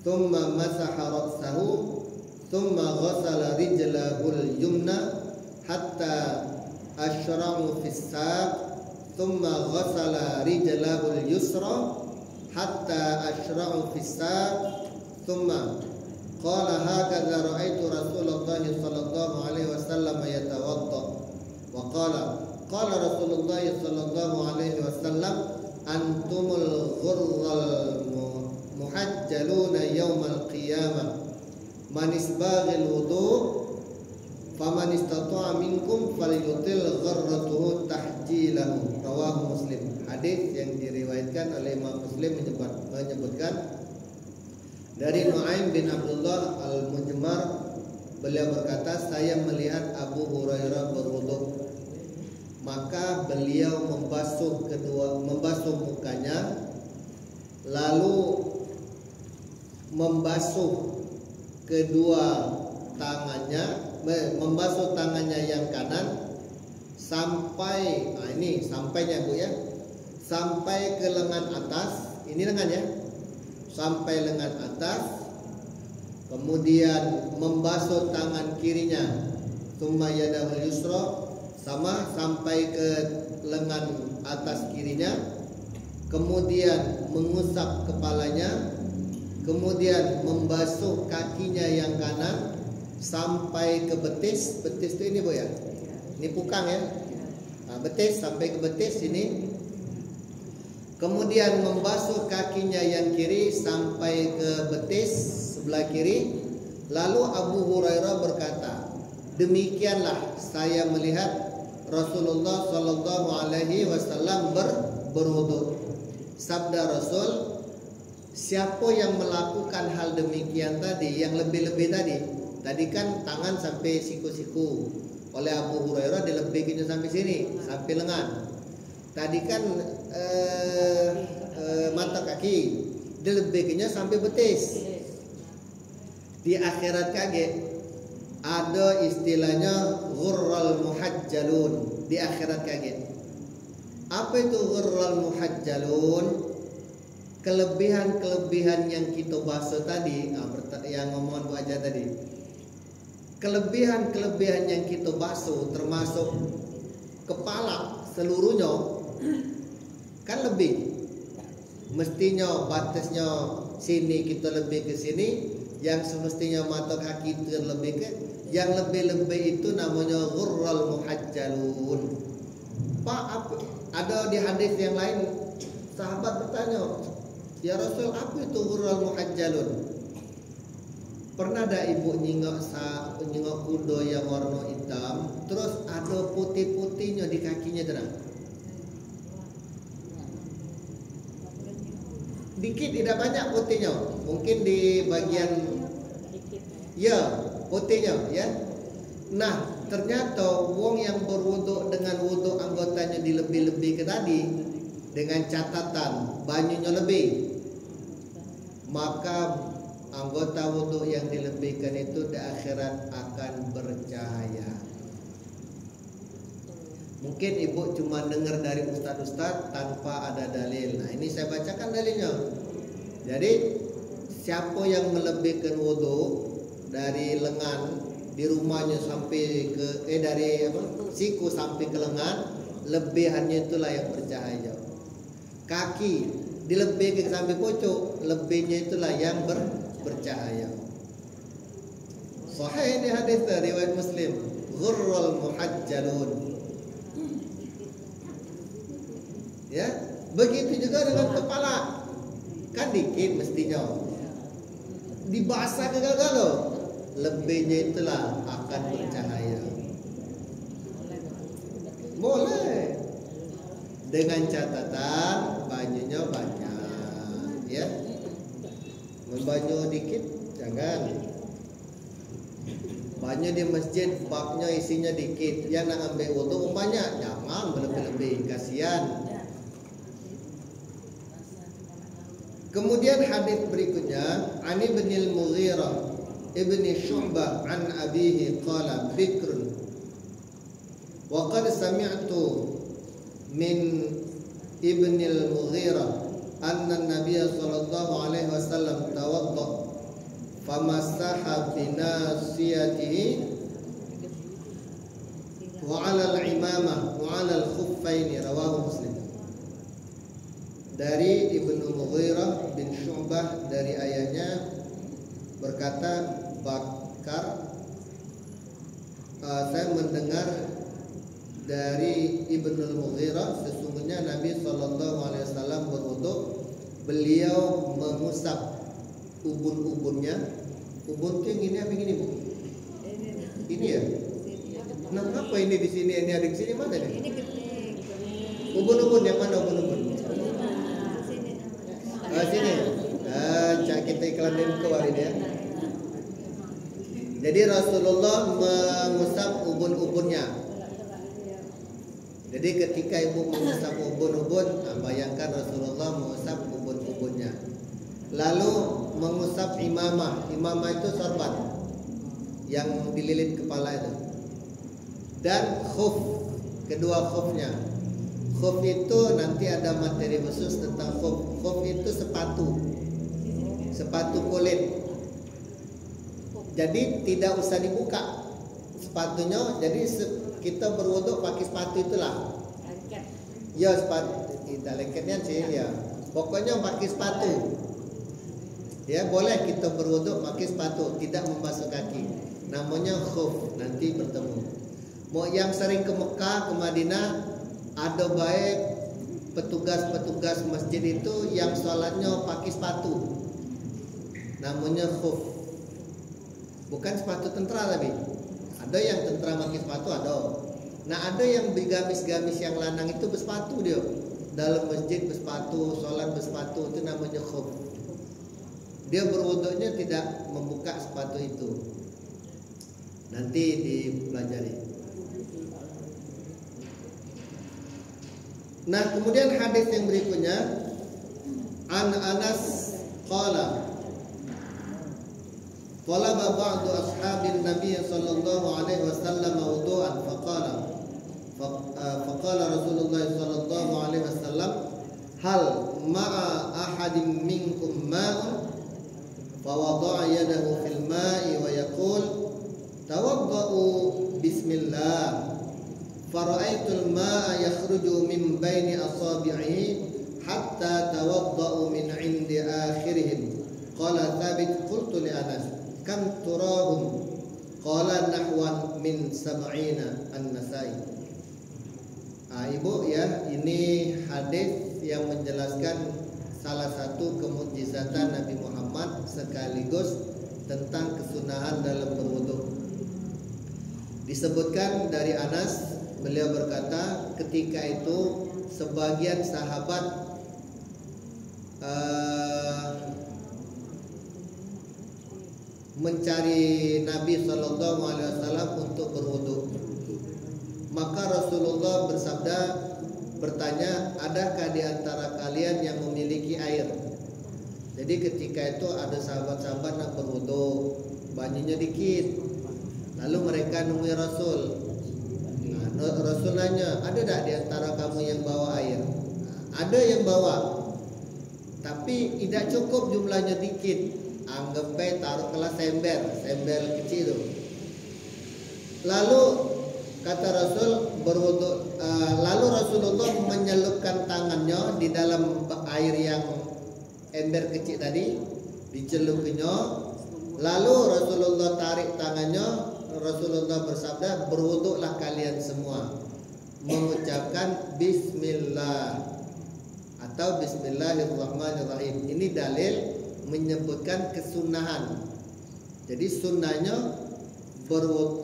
thumma masaha ra'sahu thumma ghassala rijlahul yumna hatta ashra'u fis saq thumma ghassala rijlahul yusra hatta ashra'u fis saq thumma qala hakadha ra'aitu Rasulullah sallallahu alaihi wasallam yatawadda wa qala Rasulullah sallallahu alaihi wasallam antumul ghurral muhajjaluna yaumal qiyamah man isbaghil wudu faman istata'a minkum falyutil gharratuhu tahjilahu. Rawahu Muslim. Hadis yang diriwayatkan oleh Imam Muslim menyebutkan dari Nu'aim bin Abdullah al-Mujmar, beliau berkata, saya melihat Abu Hurairah berwudu, maka beliau membasuh mukanya, lalu membasuh kedua tangannya, membasuh tangannya yang kanan sampai sampainya Bu ya, sampai ke lengan atas. Ini lengan ya, sampai lengan atas. Kemudian membasuh tangan kirinya, tsumma yadahul yusra, sama sampai ke lengan atas kirinya. Kemudian mengusap kepalanya, kemudian membasuh kakinya yang kanan sampai ke betis. Betis itu ini Bu ya, ini pukang ya. Nah, betis sampai ke betis ini. Kemudian membasuh kakinya yang kiri sampai ke betis sebelah kiri. Lalu Abu Hurairah berkata, demikianlah saya melihat Rasulullah Sallallahu Alaihi Wasallam berwudu. Sabda Rasul, siapa yang melakukan hal demikian tadi, yang lebih-lebih tadi kan tangan sampai siku-siku, oleh Abu Hurairah dilebihkannya sampai sini, sampai lengan. Tadi kan mata kaki, dilebihkannya sampai betis. Di akhirat kaget ada istilahnya ghurral muhajjalun. Di akhirat kaget, apa itu ghurral muhajjalun? Kelebihan-kelebihan yang kita bahas tadi, yang ngomongan Bu Aja tadi, kelebihan-kelebihan yang kita bahas termasuk kepala seluruhnya kan lebih, mestinya batasnya sini kita lebih ke sini, yang semestinya mata kaki itu lebih ke, yang lebih-lebih itu namanya ghurral muhajjalun. Pak, apa ada di hadis yang lain sahabat bertanya, ya Rasul, apa itu ghurral muhajjalun? Pernah ada ibu nyingok kuda yang warna hitam, terus ada putih-putihnya di kakinya terang. Dikit, tidak banyak putihnya, mungkin di bagian ya putihnya ya. Nah, ternyata wong yang berwudu dengan wudu anggotanya dilebih-lebih ke tadi, dengan catatan banyunya lebih, maka anggota wudu yang dilebihkan itu di akhirat akan bercahaya. Mungkin ibu cuma dengar dari ustadz-ustadz tanpa ada dalil. Nah, ini saya bacakan dalilnya. Jadi siapa yang melebihkan wudu dari lengan di rumahnya sampai ke dari siku sampai ke lengan, lebihannya itulah yang bercahaya. Kaki dilebihkan sampai pucuk, lebihnya itulah yang bercahaya. Sahih ini hadis riwayat Muslim, ghurral muhajjalun. Ya, begitu juga dengan kepala, kan dikit mestinya, dibasah gagal-gagal, lebihnya itulah akan bercahaya. Boleh, dengan catatan banyunya banyak, ya. Membanyu dikit jangan. Banyu di masjid baknya isinya dikit, yang nak ambil wudu banyak, jangan berlebih-lebih, kasihan. Kemudian hadis berikutnya, Ani bin al-Mughirah ibni Syu'bah an abihi qala Bikrun wa qad sami'tu min ibni al-Mughirah binasiyatihi wa 'ala al-imamah wa 'ala al-khuffaini, rawahu Muslim. Dari Ibnu Mughirah bin Syu'bah dari ayahnya berkata, Bakar, saya mendengar dari Ibnu Mughirah, sesungguhnya Nabi SAW berwudu, beliau mengusap ubun-ubunnya. Ubun itu yang ini apa gini, Bu? Ini ya? Nah, apa ini di sini? Ini ada di sini mana nih? Ini gede. Ubun-ubun yang mana ubun-ubun? Sini. Kita iklanin ke hari ini ya. Jadi Rasulullah mengusap ubun-ubunnya. Jadi ketika ibu mengusap ubun-ubun, bayangkan Rasulullah mengusap ubun-ubunnya. Lalu mengusap imamah. Imamah itu sorban yang dililit kepala itu. Dan khuf, kedua khufnya. Khuf itu nanti ada materi khusus tentang khuf. Khuf itu sepatu kulit. Jadi tidak usah dibuka sepatunya. Jadi kita berwudu pakai sepatu itulah. Ya, sepatu tidak lengketnya sih ya. Pokoknya pakai sepatu. Ya, boleh kita berwudu pakai sepatu, tidak membasuh kaki. Namanya khuf, nanti bertemu. Mau yang sering ke Mekah, ke Madinah, ada baik petugas-petugas masjid itu yang sholatnya pakai sepatu. Namanya khuf. Bukan sepatu tentara tapi ada yang tentara pakai sepatu ada. Nah ada yang bergamis-gamis yang lanang itu bersepatu dia. Dalam masjid bersepatu, sholat bersepatu, itu namanya khuf. Dia berwudunya tidak membuka sepatu itu. Nanti dipelajari. Nah kemudian hadis yang berikutnya, An Anas qala talaba ba'du ashabin Nabi sallallahu alaihi wasallam wudu'an faqala Rasulullah sallallahu alaihi wasallam hal ma'a ahadin minkum ma'un fawada'a yadahu fil ma'i wa yaqul tawadda'u bismillah fara'aitul ma'a yakhruju min baini asabi'ihi hatta tawadda'u min 'indi akhirihim. Qala Thabit qultu li Anas kam turahum? Qala nahwan min sab'ina an-Nasai. Ibu ya, ini hadis yang menjelaskan salah satu kemukjizatan Nabi Muhammad sekaligus tentang kesunahan dalam berwudu. Disebutkan dari Anas, beliau berkata ketika itu sebagian sahabat mencari Nabi SAW untuk berwudu. Maka Rasulullah bertanya, adakah di antara kalian yang memiliki air? Jadi ketika itu ada sahabat-sahabat nak berwudu, banyunya dikit. Lalu mereka nemui Rasul. Rasul nanya, ada tak di antara kamu yang bawa air? Ada yang bawa, tapi tidak cukup jumlahnya dikit. Anggap baik taruh kelas sembel kecil itu. Lalu kata Rasul berwudu. Lalu Rasulullah menyelupkan tangannya di dalam air yang ember kecil tadi, dicelupinya. Lalu Rasulullah tarik tangannya. Rasulullah bersabda, berwuduklah kalian semua mengucapkan Bismillah atau Bismillahirrahmanirrahim. Ini dalil menyebutkan kesunahan. Jadi sunnahnya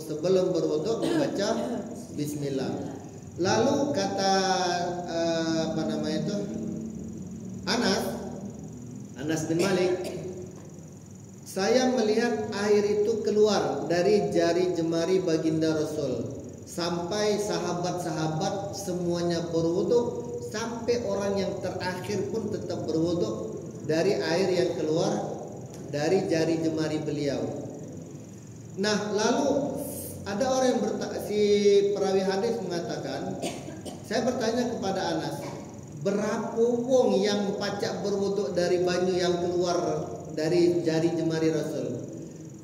sebelum berwuduk membaca Bismillah. Lalu kata Anas bin Malik, saya melihat air itu keluar dari jari jemari baginda Rasul sampai sahabat-sahabat semuanya berwudu, sampai orang yang terakhir pun tetap berwudu dari air yang keluar dari jari jemari beliau. Nah, lalu ada orang yang si perawi hadis mengatakan, saya bertanya kepada Anas, berapa wong yang pacak berwudu dari banyu yang keluar dari jari jemari Rasul?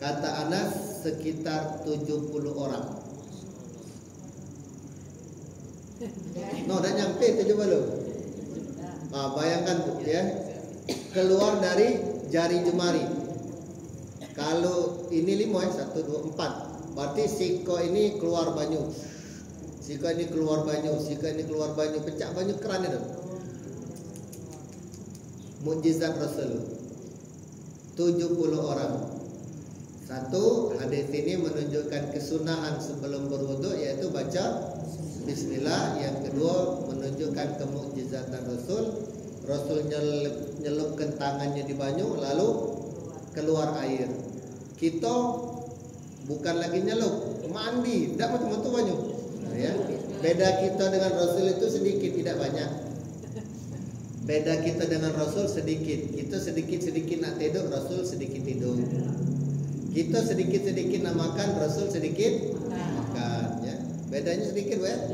Kata Anas sekitar 70 orang. No, udah nyampe 70. Bayangkan ya, keluar dari jari jemari. Kalau ini 5 ya, 1, 2, 4. Berarti siko ini keluar banyu. Siko ini keluar banyu, siko ini keluar banyu, pecah banyu keran itu. Mukjizat Rasul. 70 orang. Satu, hadis ini menunjukkan kesunahan sebelum berwudu yaitu baca bismillah. Yang kedua, menunjukkan kemukjizatan Rasul. Rasul nyelupkan tangannya di banyu lalu keluar air. Kita bukan lagi nyelup, mandi, tidak betul-betul banyu. Nah, ya. Beda kita dengan Rasul itu sedikit, tidak banyak. Beda kita dengan Rasul sedikit. Kita sedikit-sedikit nak tidur, Rasul sedikit tidur. Kita sedikit-sedikit nak makan, Rasul sedikit makan. Ya. Bedanya sedikit, ya?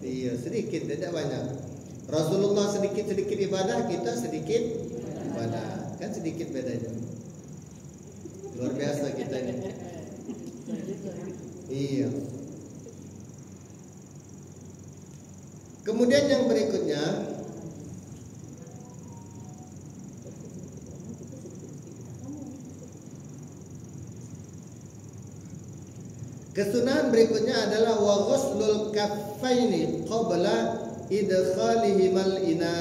Iya, sedikit, tidak banyak. Rasulullah sedikit-sedikit ibadah, kita sedikit ibadah. Kan sedikit bedanya. Luar biasa kita ini. Iya. Kemudian yang berikutnya, kesunahan berikutnya adalah wa ghuslul kaffaini qabla idkhalihimal ina.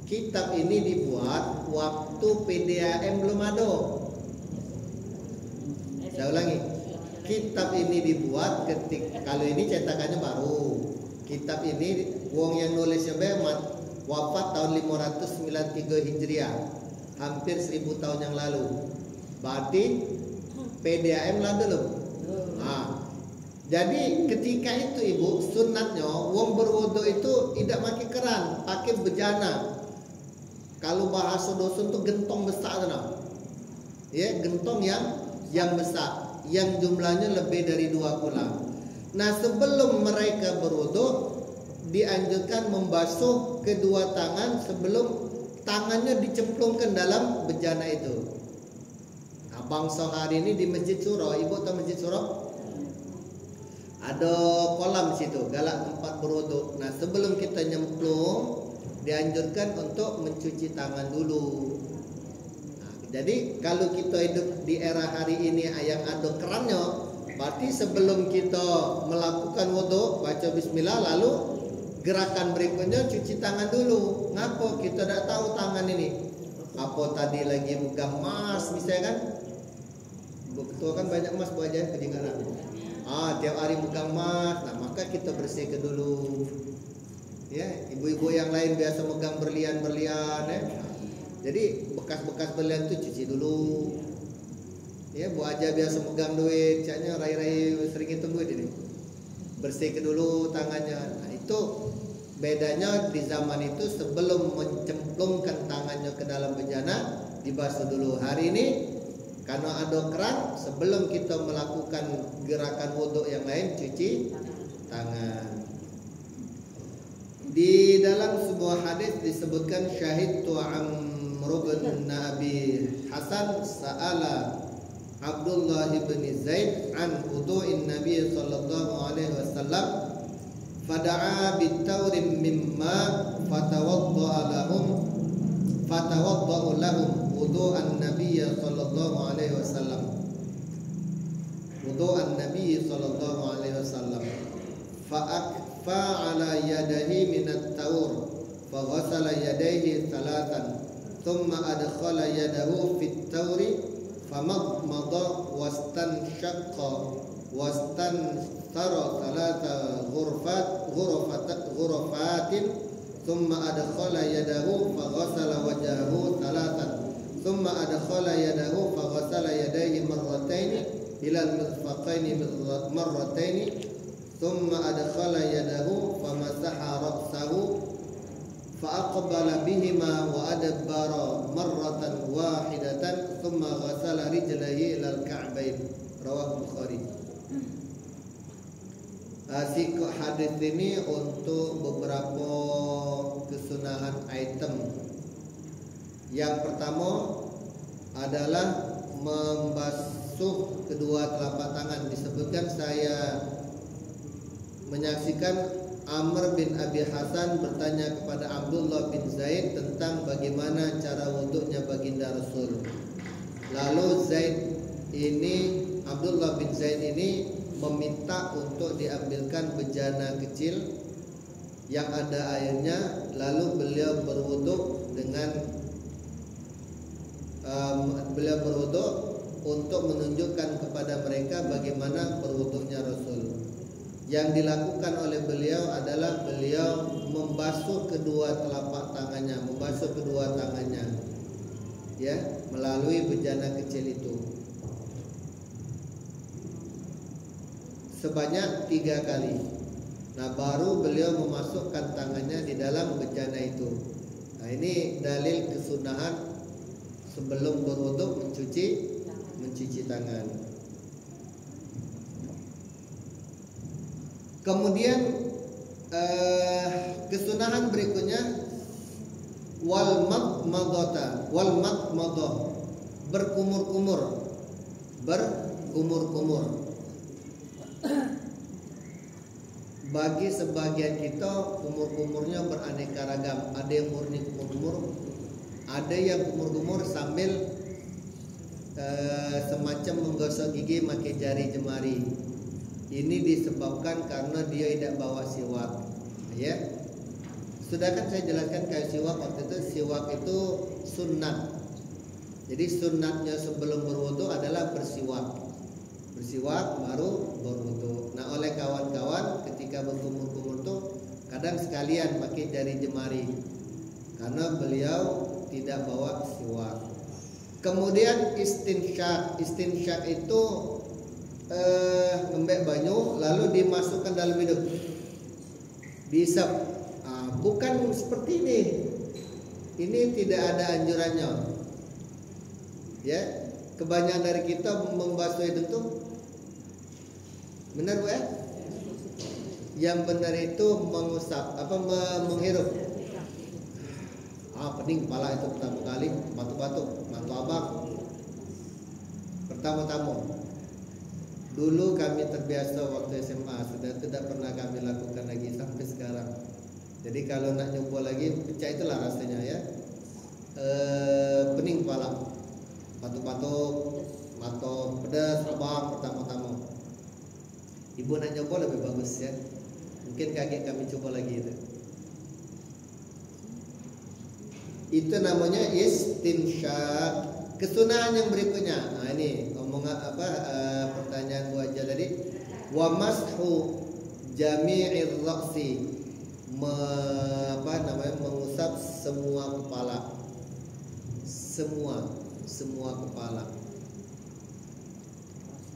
Kitab ini dibuat waktu PDAM belum ada. Saya ulangi. Kitab ini dibuat ketika, kalau ini cetakannya baru. Kitab ini wong yang nulisnya wafat tahun 593 Hijriah, hampir 1000 tahun yang lalu. Berarti PDAM lah dulu. Jadi ketika itu ibu, sunatnya wong berwudu itu tidak pakai keran, pakai bejana. Kalau bahasa dosun itu gentong besar nah. Ya, gentong yang besar, yang jumlahnya lebih dari 2 kula. Nah, sebelum mereka berwudu dianjurkan membasuh kedua tangan sebelum tangannya dicemplungkan dalam bejana itu. Nah, bangsa hari ini di Masjid Suro, ibu tahu Masjid Suro? Ada kolam situ, galak tempat berwudu. Nah, sebelum kita nyemplung dianjurkan untuk mencuci tangan dulu. Nah, jadi kalau kita hidup di era hari ini yang ada kerannya, berarti sebelum kita melakukan wudu baca bismillah, lalu gerakan berikutnya cuci tangan dulu. Ngapa kita tidak tahu tangan ini? Apa tadi lagi megang emas misalnya kan? Betul kan banyak emas buat aja ketinggalan. Tiap hari megang emas, nah maka kita bersihkan dulu. Ya, ibu-ibu yang lain biasa megang berlian-berlian ya. Jadi bekas-bekas berlian itu cuci dulu. Ya, Bu aja biasa megang duit, caknya rai-rai sering hitung duit ini. Bersihkan dulu tangannya. Nah, itu bedanya di zaman itu sebelum mencemplungkan tangannya ke dalam bejana dibasuh dulu. Hari ini karena ada keran, sebelum kita melakukan gerakan wudhu yang lain cuci tangan. Di dalam sebuah hadis disebutkan syahidtu Amr bin Abi Hasan sa'ala Abdullah bin Zaid an wudu'in Nabi sallallahu alaihi wasallam fada'a bitawrin mimma fatawadda'u lahum wudu'an Nabi sallallahu alaihi wasallam. Wudu'an Nabi sallallahu alaihi wasallam. Fa'ala yadayhi minat tawur fa ghasala yadayhi thalathan thumma adkhala yadahu fit tawri famadmada wastanshaqqa wastanthara thalatha ghurfatin thumma adkhala yadahu fa ghasala wajhahu thalathan thumma adkhala yadahu fa ghasala yadayhi marratayn ila al-mirfaqayn marratayn ثم أدخل يده فمسح رأسه فأقبل بهما وأدبر مرة واحدة ثم غسل رجليه إلى الكعبين رواه البخاري. Hadis ini untuk beberapa kesunahan item. Yang pertama adalah membasuh membasuh kedua telapak tangan. Disebutkan saya menyaksikan Amr bin Abi Hasan bertanya kepada Abdullah bin Zaid tentang bagaimana cara wuduknya baginda Rasul. Lalu Abdullah bin Zaid ini meminta untuk diambilkan bejana kecil yang ada airnya, lalu beliau berwuduk untuk menunjukkan kepada mereka bagaimana berwuduknya Rasul. Yang dilakukan oleh beliau adalah beliau membasuh kedua telapak tangannya, ya, melalui bejana kecil itu sebanyak 3 kali. Nah, baru beliau memasukkan tangannya di dalam bejana itu. Nah, ini dalil kesunahan sebelum berwuduk mencuci tangan. Kemudian kesunahan berikutnya wal madmadah, berkumur-kumur. Bagi sebagian kita kumur-kumurnya beraneka ragam. Ada yang murni kumur-kumur, ada yang kumur-kumur sambil semacam menggosok gigi pakai jari jemari. Ini disebabkan karena dia tidak bawa siwak, ya. Sudah kan saya jelaskan kayak siwak waktu itu. Siwak itu sunnah. Jadi sunnahnya sebelum berwudu adalah bersiwak baru berwudu. Nah, oleh kawan-kawan ketika berkumur-kumur tuh kadang sekalian pakai jari jemari karena beliau tidak bawa siwak. Kemudian istinsyak itu ngembek banyu lalu dimasukkan dalam hidung, diisap. Bukan seperti ini. Ini tidak ada anjurannya. Ya, kebanyakan dari kita membasuh hidung tuh benar, Bu ya? Yang benar itu mengusap, menghirup. Pening kepala itu pertama kali, batuk-batuk, mantu abang. Pertama-tama. Dulu kami terbiasa waktu SMA, sudah tidak pernah kami lakukan lagi sampai sekarang. Jadi kalau nak nyoba lagi, pecah itulah rasanya, ya. Pening kepala, batuk-batuk, atau pedas abang pertama-tama. Ibu nak nyoba lebih bagus, ya. Mungkin kaget kami coba lagi itu. Itu namanya istinsyak. Kesunahan yang berikutnya. Nah, ini ngomong pertanyaan gua aja tadi. Wa mashu jami'ir ra'si. Mengusap semua kepala. Semua kepala.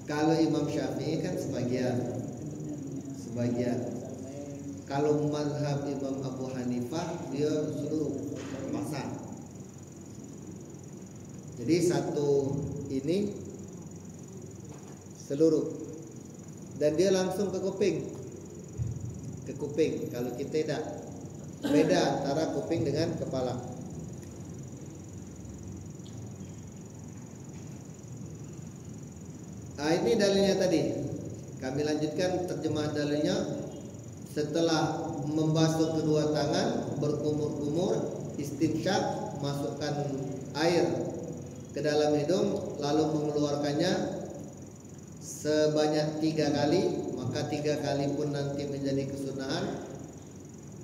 Kalau Imam Syafi'i kan sebagian. Kalau mazhab Imam Abu Hanifah dia seluruh pasang. Jadi satu ini seluruh, dan dia langsung ke kuping. Kalau kita tidak, beda antara kuping dengan kepala. Ini dalilnya tadi. Kami lanjutkan terjemahan dalilnya. Setelah membasuh kedua tangan, berkumur-kumur, istinsyak, masukkan air ke dalam hidung, lalu mengeluarkannya sebanyak 3 kali. Maka 3 kali pun nanti menjadi kesunahan.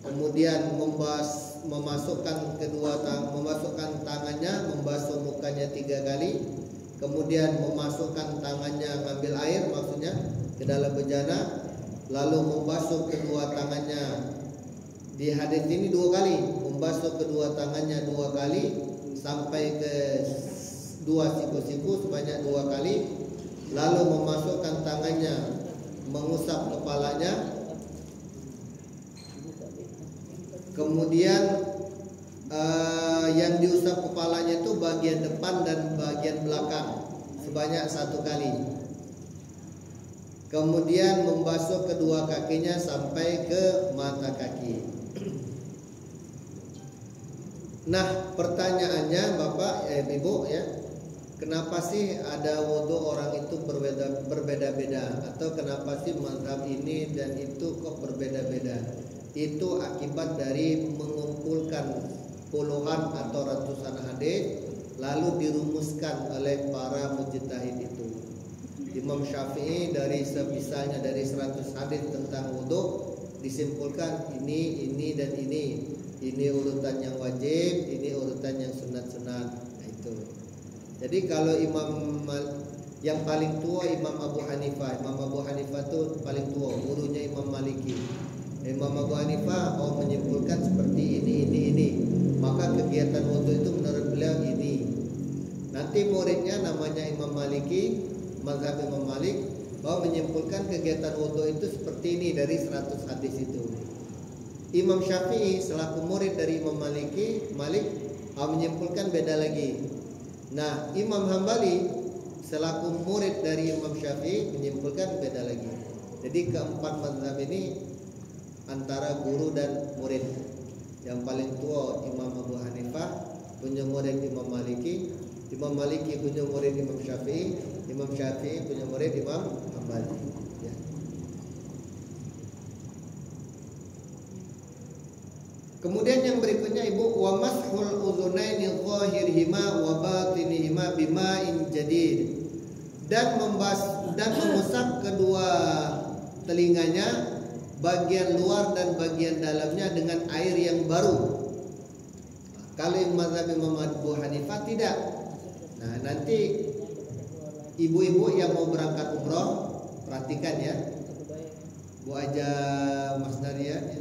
Kemudian memasukkan tangannya, membasuh mukanya 3 kali. Kemudian memasukkan tangannya, ngambil air maksudnya ke dalam bejana, lalu membasuh kedua tangannya. Di hadis ini 2 kali, membasuh kedua tangannya 2 kali sampai ke 2 siku-siku sebanyak 2 kali, lalu memasukkan tangannya, mengusap kepalanya. Kemudian yang diusap kepalanya itu bagian depan dan bagian belakang sebanyak 1 kali. Kemudian membasuh kedua kakinya sampai ke mata kaki. Nah, pertanyaannya Bapak Ibu, ya, kenapa sih ada wudhu orang itu berbeda-beda, atau kenapa sih mazhab ini dan itu kok berbeda-beda? Itu akibat dari mengumpulkan puluhan atau ratusan hadis lalu dirumuskan oleh para mujtahid itu. Imam Syafi'i dari misalnya dari 100 hadis tentang wudhu disimpulkan ini dan ini urutan yang wajib, ini urutan yang sunat-sunat. Nah, itu. Jadi kalau yang paling tua Imam Abu Hanifah itu paling tua, gurunya Imam Maliki. Imam Abu Hanifah menyimpulkan seperti ini. Maka kegiatan wudhu itu menurut beliau ini. Nanti muridnya namanya Imam Maliki, mazhab Imam Malik, menyimpulkan kegiatan wudhu itu seperti ini dari 100 hadis itu. Imam Syafi'i selaku murid dari Imam Malik menyimpulkan beda lagi. Nah, Imam Hambali selaku murid dari Imam Syafi'i menyimpulkan beda lagi. Jadi keempat mazhab ini antara guru dan murid. Yang paling tua Imam Abu Hanifah, punya murid Imam Maliki. Imam Maliki punya murid Imam Syafi'i, Imam Syafi'i punya murid Imam Hambali. Ya. Kemudian yang berikutnya Ibu, wa mashul udhunaini dhahirihima wa batinihima bima'in jadid, dan mengusap kedua telinganya, bagian luar dan bagian dalamnya dengan air yang baru. Kalau mazhab Imam Abu Hanifah tidak. Nah, nanti ibu-ibu yang mau berangkat umroh perhatikan ya, Bu Aja Mas Daria ya.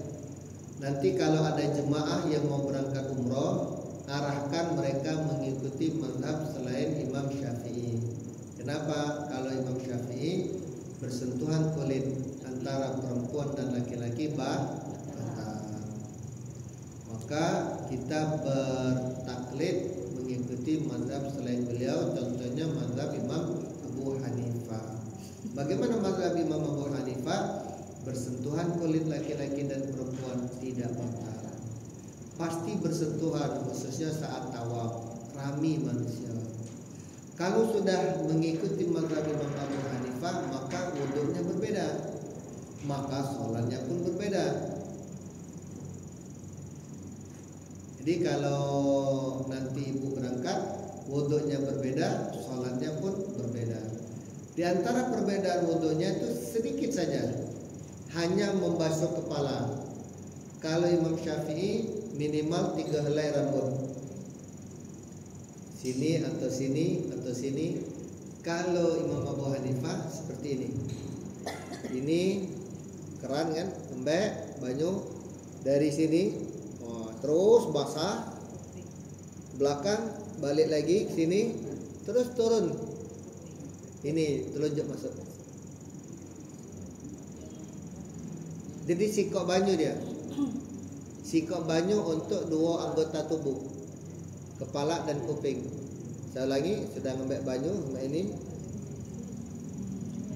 Nanti kalau ada jemaah yang mau berangkat umroh, arahkan mereka mengikuti mazhab selain Imam Syafi'i. Kenapa? Kalau Imam Syafi'i bersentuhan kulit antara perempuan dan laki-laki batal. Maka kita bertaklid mengikuti mazhab selain beliau, contohnya mazhab Imam Abu Hanifah. Bagaimana mazhab Imam Abu Hanifah? Bersentuhan kulit laki-laki dan perempuan tidak batal. Pasti bersentuhan, khususnya saat tawaf, rami manusia. Kalau sudah mengikuti mazhab Imam Abu Hanifah, maka wudhunya berbeda, maka sholatnya pun berbeda. Jadi kalau nanti ibu berangkat, wudhunya berbeda, sholatnya pun berbeda. Di antara perbedaan wudhunya itu sedikit saja, hanya membasuh kepala. Kalau Imam Syafi'i minimal 3 helai rambut, sini atau sini atau sini. Kalau Imam Abu Hanifah seperti ini. Ini keran kan, embek banyu dari sini. Terus basah, belakang balik lagi ke sini, terus turun. Ini telunjuk masuk. Jadi sikok banyu dia. Sikok banyu untuk 2 anggota tubuh, kepala dan kuping. Saya lagi sudah ngambil banyu ini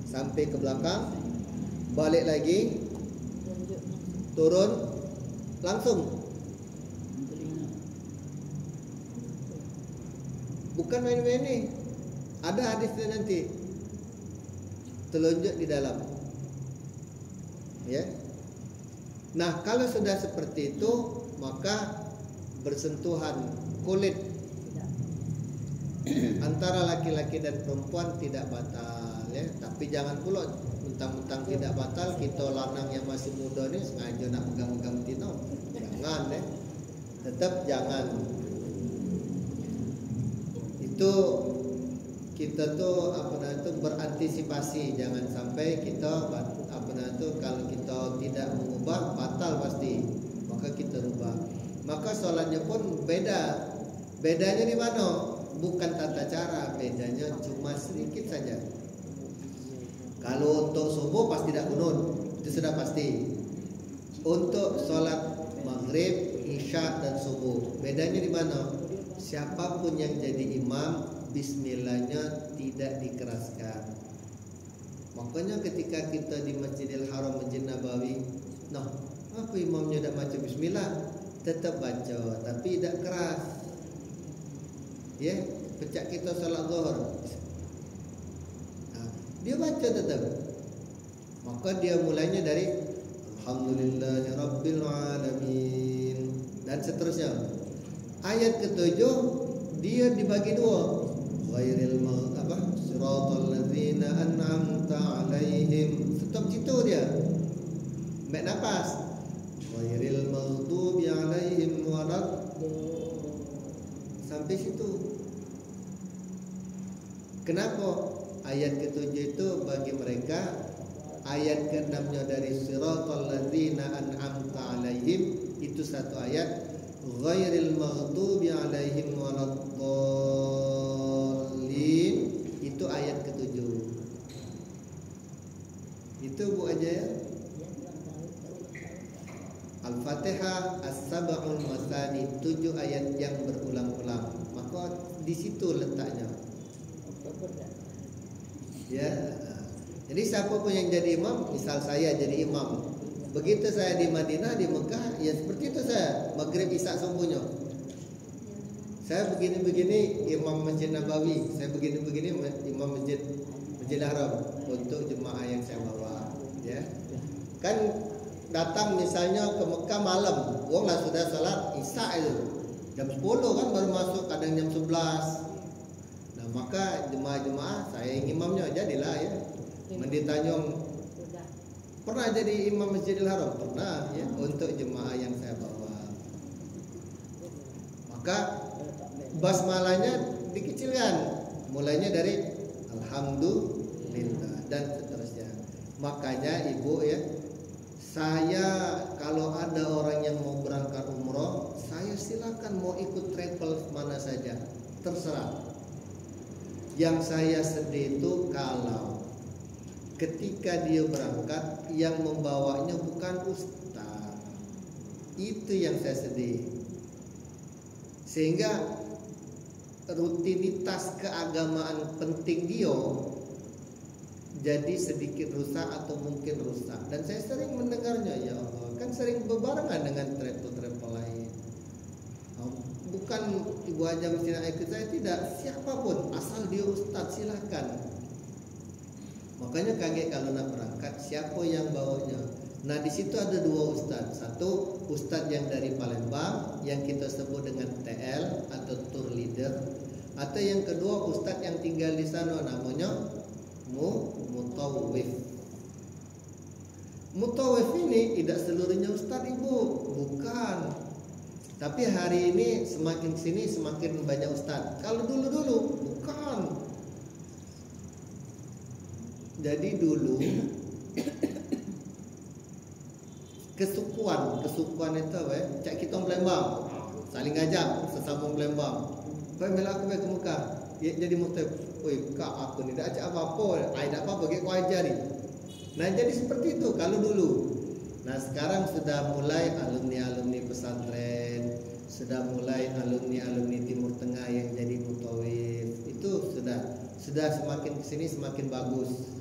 sampai ke belakang, balik lagi, turun, langsung. Bukan main-main nih. Ada hadisnya nanti. Telunjuk di dalam. Ya. Nah, kalau sudah seperti itu, maka bersentuhan kulit antara laki-laki dan perempuan tidak batal ya. Tapi jangan pula mentang-mentang tidak batal, kita lanang yang masih muda nih sengaja nak pegang-pegang tino. Jangan ya. Tetap jangan. Itu kita tuh berantisipasi, jangan sampai kita kalau kita tidak mengubah batal pasti, maka kita rubah. Maka sholatnya pun beda. Bedanya di mana? Bukan tata cara, bedanya cuma sedikit saja. Kalau untuk subuh pasti tidak kunut, itu sudah pasti. Untuk sholat maghrib, isya dan subuh, bedanya di mana? Siapapun yang jadi imam, bismillahnya tidak dikeraskan. Makanya ketika kita di Masjidil Haram, Masjid Nabawi, nah, apa imamnya tidak baca bismillah? Tetap baca, tapi tidak keras. Ya, pecah kita salat zuhur. Nah, dia baca tetap. Maka dia mulainya dari Alhamdulillahirabbil alamin dan seterusnya. Ayat ke-7 dia dibagi dua. Ghairil siratal ladzina an'amta 'alaihim. Stop situ dia. Mek nafas. Ghairil maghdubi 'alaihim sampai situ. Kenapa? Ayat ke-7 itu bagi mereka, ayat ke-6-nya dari siratal ladzina an'amta 'alaihim itu satu ayat. Ghairil maghdubi 'alaihim waladdallin itu ayat ke-7. Itu Bu aja ya. Al-Fatihah as-sab'ul masani 7 ayat yang berulang-ulang. Maka di situ letaknya. Ya. Jadi siapa pun yang jadi imam, misal saya jadi imam. Begitu saya di Madinah, di Mekah, ya seperti itu saya. Maghrib Isya subuhnya. Saya begini-begini imam Masjid Nabawi, saya begini-begini imam Masjid Haram untuk jemaah yang saya bawa, ya. Kan datang misalnya ke Mekah malam, wong lah sudah salat Isya itu. Jam 10 kan baru masuk, kadang jam 11. Nah, maka jemaah-jemaah saya yang imamnya jadilah ya. Mandi Tanjung pernah jadi imam Masjidil Haram, pernah ya, untuk jemaah yang saya bawa. Maka basmalahnya dikecilkan, mulainya dari Alhamdulillah dan seterusnya. Makanya ibu ya, saya kalau ada orang yang mau berangkat umroh, saya silakan mau ikut travel mana saja, terserah. Yang saya sedih itu kalau ketika dia berangkat yang membawanya bukan ustaz. Itu yang saya sedih. Sehingga rutinitas keagamaan penting dia jadi sedikit rusak atau mungkin rusak. Dan saya sering mendengarnya, ya Allah, kan sering berbarengan dengan travel-travel lain. Bukan ibu aja mesti nak ikut saya, tidak, siapapun asal dia ustaz silakan. Makanya kaget kalau nak berangkat siapa yang bawanya. Nah di situ ada dua ustaz. Satu ustaz yang dari Palembang yang kita sebut dengan TL atau tour leader. Atau yang kedua ustaz yang tinggal di sana namanya mutawif. Mutawif ini tidak seluruhnya ustaz ibu, bukan. Tapi hari ini semakin sini semakin banyak ustaz. Kalau dulu bukan. Jadi dulu kesukuan itu apa ya? Cak kita Palembang saling ngajak sesama Palembang. Kau mela aku ke Mekah. Jadi mutawif. Oi, kak aku ni dah ajak apa-apa. Ai dak apa bagi kau ajari. Nah, jadi seperti itu kalau dulu. Nah, sekarang sudah mulai alumni-alumni pesantren, sudah mulai alumni-alumni Timur Tengah yang jadi mutawif. Itu sudah semakin kesini semakin bagus.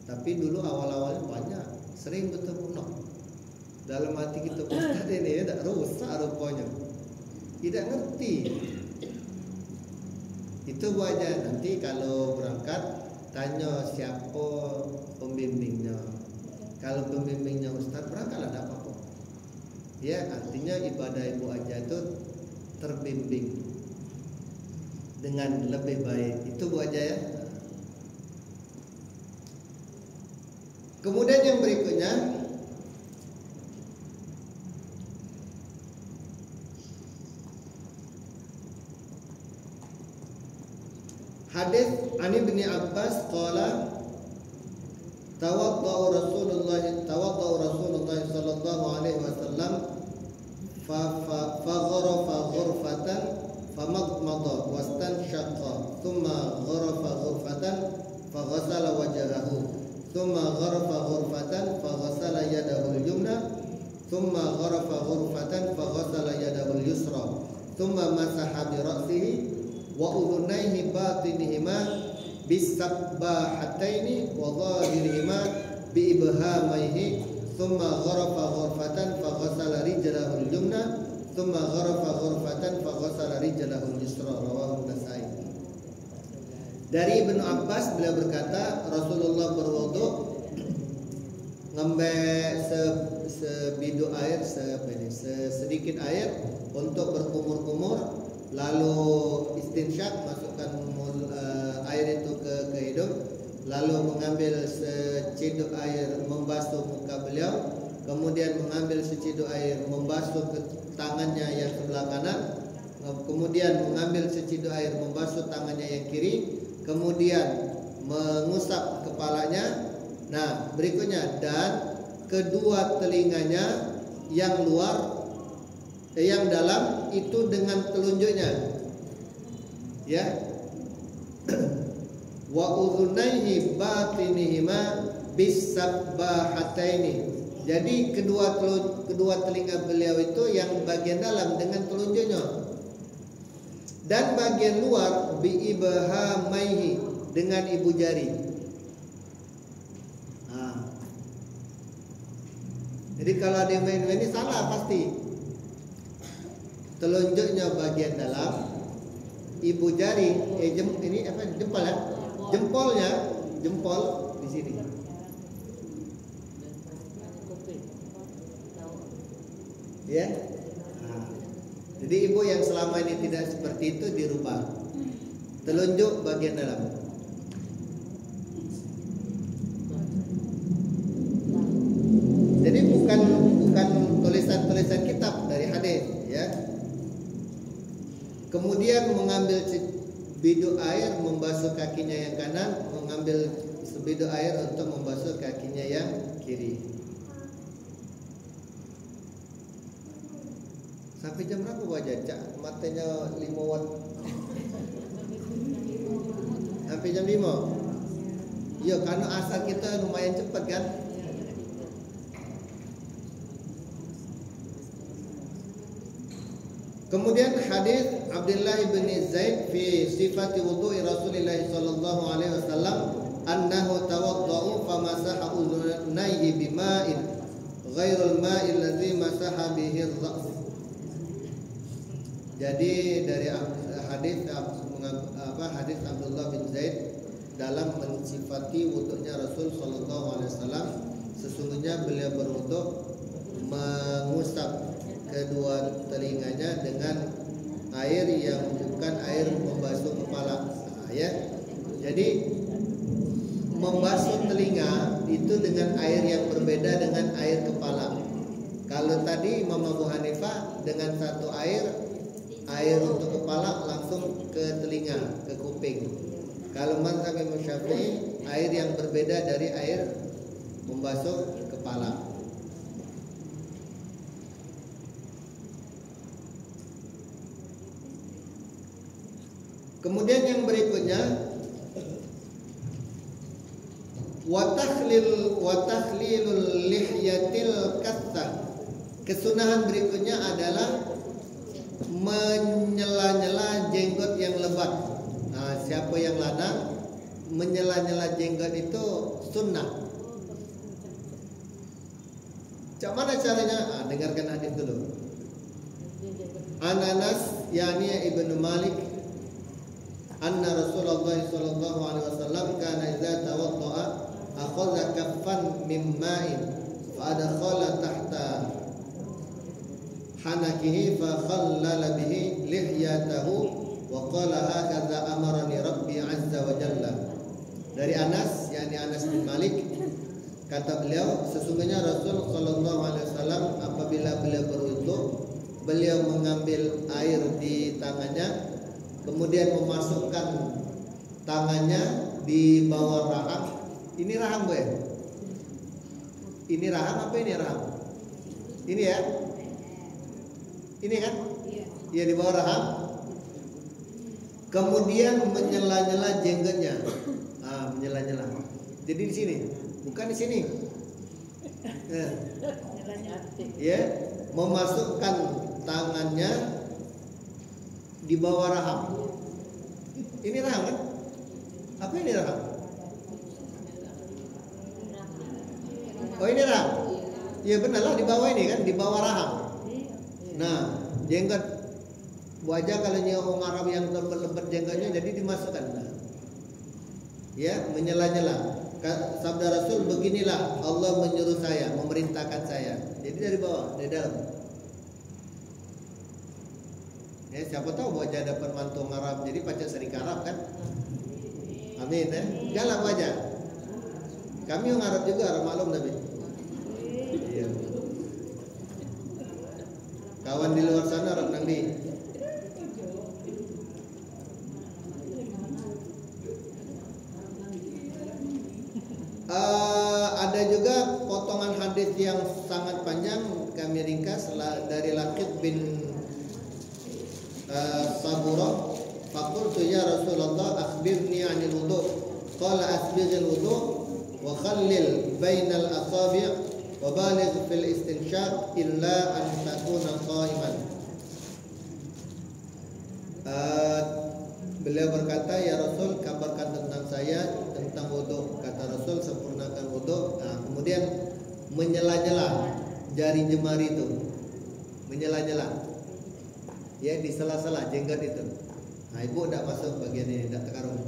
Tapi dulu awal-awalnya banyak, sering bertemu dalam hati kita, ustaz ini ya tak rusak rupanya, tidak ngerti. Itu aja. Nanti kalau berangkat tanya siapa pembimbingnya. Kalau pembimbingnya ustaz, berangkatlah tak apa-apa. Ya, artinya ibadah ibu aja itu terbimbing dengan lebih baik. Itu bu aja ya. Kemudian yang berikutnya, hadis Ani bin Abbas qala tawaddau Rasulullah sallallahu alaihi wasallam fa gharafa ghurfatan famadmada wastanshaqa thumma gharafa ghurfatan faghasala wajhahu thumma gharafa ghurfatan faghasala yadahu al-yumna thumma gharafa ghurfatan faghasala yadahu al-yusra thumma masaha bi ra'sihi wa udhunayhi batinihima bis-sabbahataini wa dhahirihima bi ibhamayhi thumma gharafa ghurfatan faghasala rijlahu al-yumna thumma gharafa ghurfatan faghasala rijlahu al-yusra rawahu Nasa'i. Dari Ibnu Abbas beliau berkata Rasulullah berwudu ngambil sebidu air, sedikit air untuk berkumur-kumur, lalu istinsyak, masukkan air itu ke hidung, lalu mengambil seciduk air membasuh muka beliau, kemudian mengambil seciduk air membasuh ke tangannya yang sebelah kanan, kemudian mengambil seciduk air membasuh tangannya yang kiri, kemudian mengusap kepalanya. Nah, berikutnya, dan kedua telinganya yang luar, yang dalam itu dengan telunjuknya, ya. Wa udhunaihi batinihima bisabbahataini. Jadi kedua telinga beliau itu yang bagian dalam dengan telunjuknya, dan bagian luar biibhamaihi dengan ibu jari. Jadi kalau ada yang main ini salah pasti. Telunjuknya bagian dalam, ibu jari, ini apa? Jempol ya? Jempol di sini. Ya. Jadi ibu yang selama ini tidak seperti itu dirubah. Telunjuk bagian dalam. Jadi bukan tulisan-tulisan kitab dari hadis, ya. Kemudian mengambil sebidu air membasuh kakinya yang kanan, mengambil sebidu air untuk membasuh kakinya yang kiri. Sampai jam berapa wajah cak? Matanya 5 watt. Sampai jam 5. Iya, karena asal kita lumayan cepat kan. Kemudian hadis Abdullah bin Zaid fi sifati wudu'i Rasulillah sallallahu alaihi wasallam annahu tawadda'u famasaha udhunayhi bima'in ghairul ma'il ladzi masaha bihi ar-ra's. Jadi dari hadis Abdullah bin Zaid dalam mensifati wudunya Rasul sallallahu alaihi wasallam, sesungguhnya beliau berwudu mengusap kedua telinganya dengan air yang bukan air membasuh kepala. Ya. Jadi membasuh telinga itu dengan air yang berbeda dengan air kepala. Kalau tadi Imam Abu Hanifah dengan satu air untuk kepala langsung ke telinga, ke kuping. Kalau mazhab Imam Syafi'i, air yang berbeda dari air membasuh kepala. Kemudian yang berikutnya wa takhlilul lihyatil kathah. Kesunahan berikutnya adalah menyela-nyela jenggot yang lebat. Nah, siapa yang lanang menyela-nyela jenggot itu sunnah. Cak mana caranya? Dengarkan hadis dulu. Anas yani Ibnu Malik anna Rasulullah sallallahu alaihi wasallam kana idza tawaddaa akhadha kaffan min ma'in fa adkhala tahta hanakihi fa khallala bihi lihyatahu wa qala hakadha amarani rabbi azza wa jalla. Dari Anas, yakni Anas bin Malik, kata beliau, sesungguhnya Rasul sallallahu alaihi wasallam apabila beliau berwudu, beliau mengambil air di tangannya, kemudian memasukkan tangannya di bawah rahang. Ini rahang, Bu. Ini rahang apa ini rahang? Ini ya? Ini kan? Iya, di bawah rahang. Kemudian menyela-nyela jenggotnya. Menyela-nyela. Jadi di sini, bukan di sini. Nah. Ya, memasukkan tangannya di bawah rahang. Ini rahang kan? Apa ini rahang? Oh, ini rahang. Ya benar lah, di bawah ini kan, di bawah rahang. Nah, jenggot wajah kalau orang Arab yang lebat-lebat jenggotnya, jadi dimasukkan. Nah, Ya, menyela-nyela. Sabda Rasul, beginilah Allah menyuruh saya, memerintahkan saya. Jadi dari bawah, dari dalam. Ya, siapa tahu wajah dapat mantung Arab, jadi pacak sering Arab kan? Amin ya. Galak wajah. Kami yang Arab juga, Arab maklum Nabi. Iya. Kawan di luar sana Arab nang di. Ada juga potongan hadis yang sangat panjang, kami ringkas dari Laqit bin Saburah. Faqultu ya Rasulullah akhbirni 'anil wudu'. Qala asbighil wudu' wa khallil bainal asabi' wa baligh fil istinshaq illa an takuna sha'iman. Beliau berkata, ya Rasul, kabarkan tentang saya tentang wudu. Kata Rasul, sempurnakan wudu. Nah, kemudian menyela-nyela jari jemari itu, menyela-nyela, ya, di sela-sela jenggot itu. Nah, ibu tidak masuk bagian ini, tidak terkarung.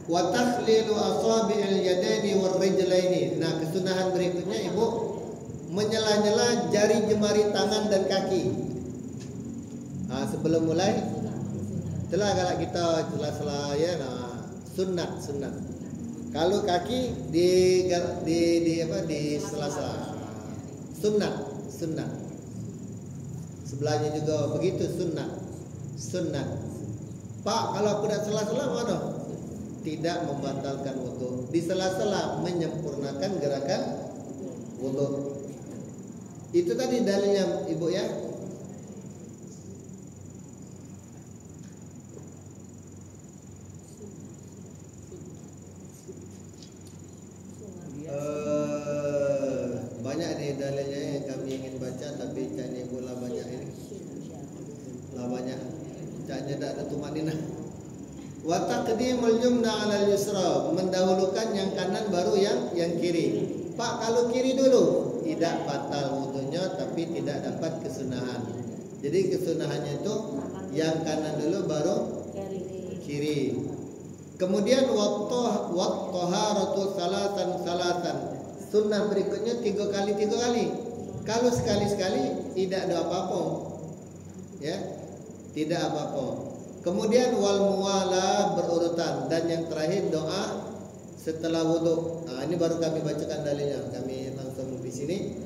Wa takhlilu asabi'il yadaini war rijlaini. Nah, kesunahan berikutnya ibu menyela-nyela jari jemari tangan dan kaki. Nah, sebelum mulai, setelah kalau kita sela-sela ya, nah, sunat. Kalau kaki di sela-sela, sunat. Sebelahnya juga begitu, sunat. Pak, kalau aku tidak sela-sela mana? Tidak membatalkan wudu. Di sela-sela menyempurnakan gerakan wudu. Itu tadi dalilnya ibu ya. Banyak nih dalilnya yang kami ingin baca, tapi caknya bola banyak ini. Lah banyak. Caknya tak ada tumanina. Wa taqdimul yumna 'alal yusra, mendahulukan yang kanan baru yang kiri. Pak, kalau kiri dulu tidak batal wudunya, tapi tidak dapat kesunahan. Jadi kesunahannya itu yang kanan dulu baru kiri. Kemudian wat-taharatu salatan. Sunnah berikutnya 3 kali. Kalau sekali-sekali tidak ada apa-apa. Ya. Tidak apa-apa. Kemudian wal muwala berurutan, dan yang terakhir doa setelah wudu. Nah, ini baru kami bacakan dalilnya. Kami langsung di sini.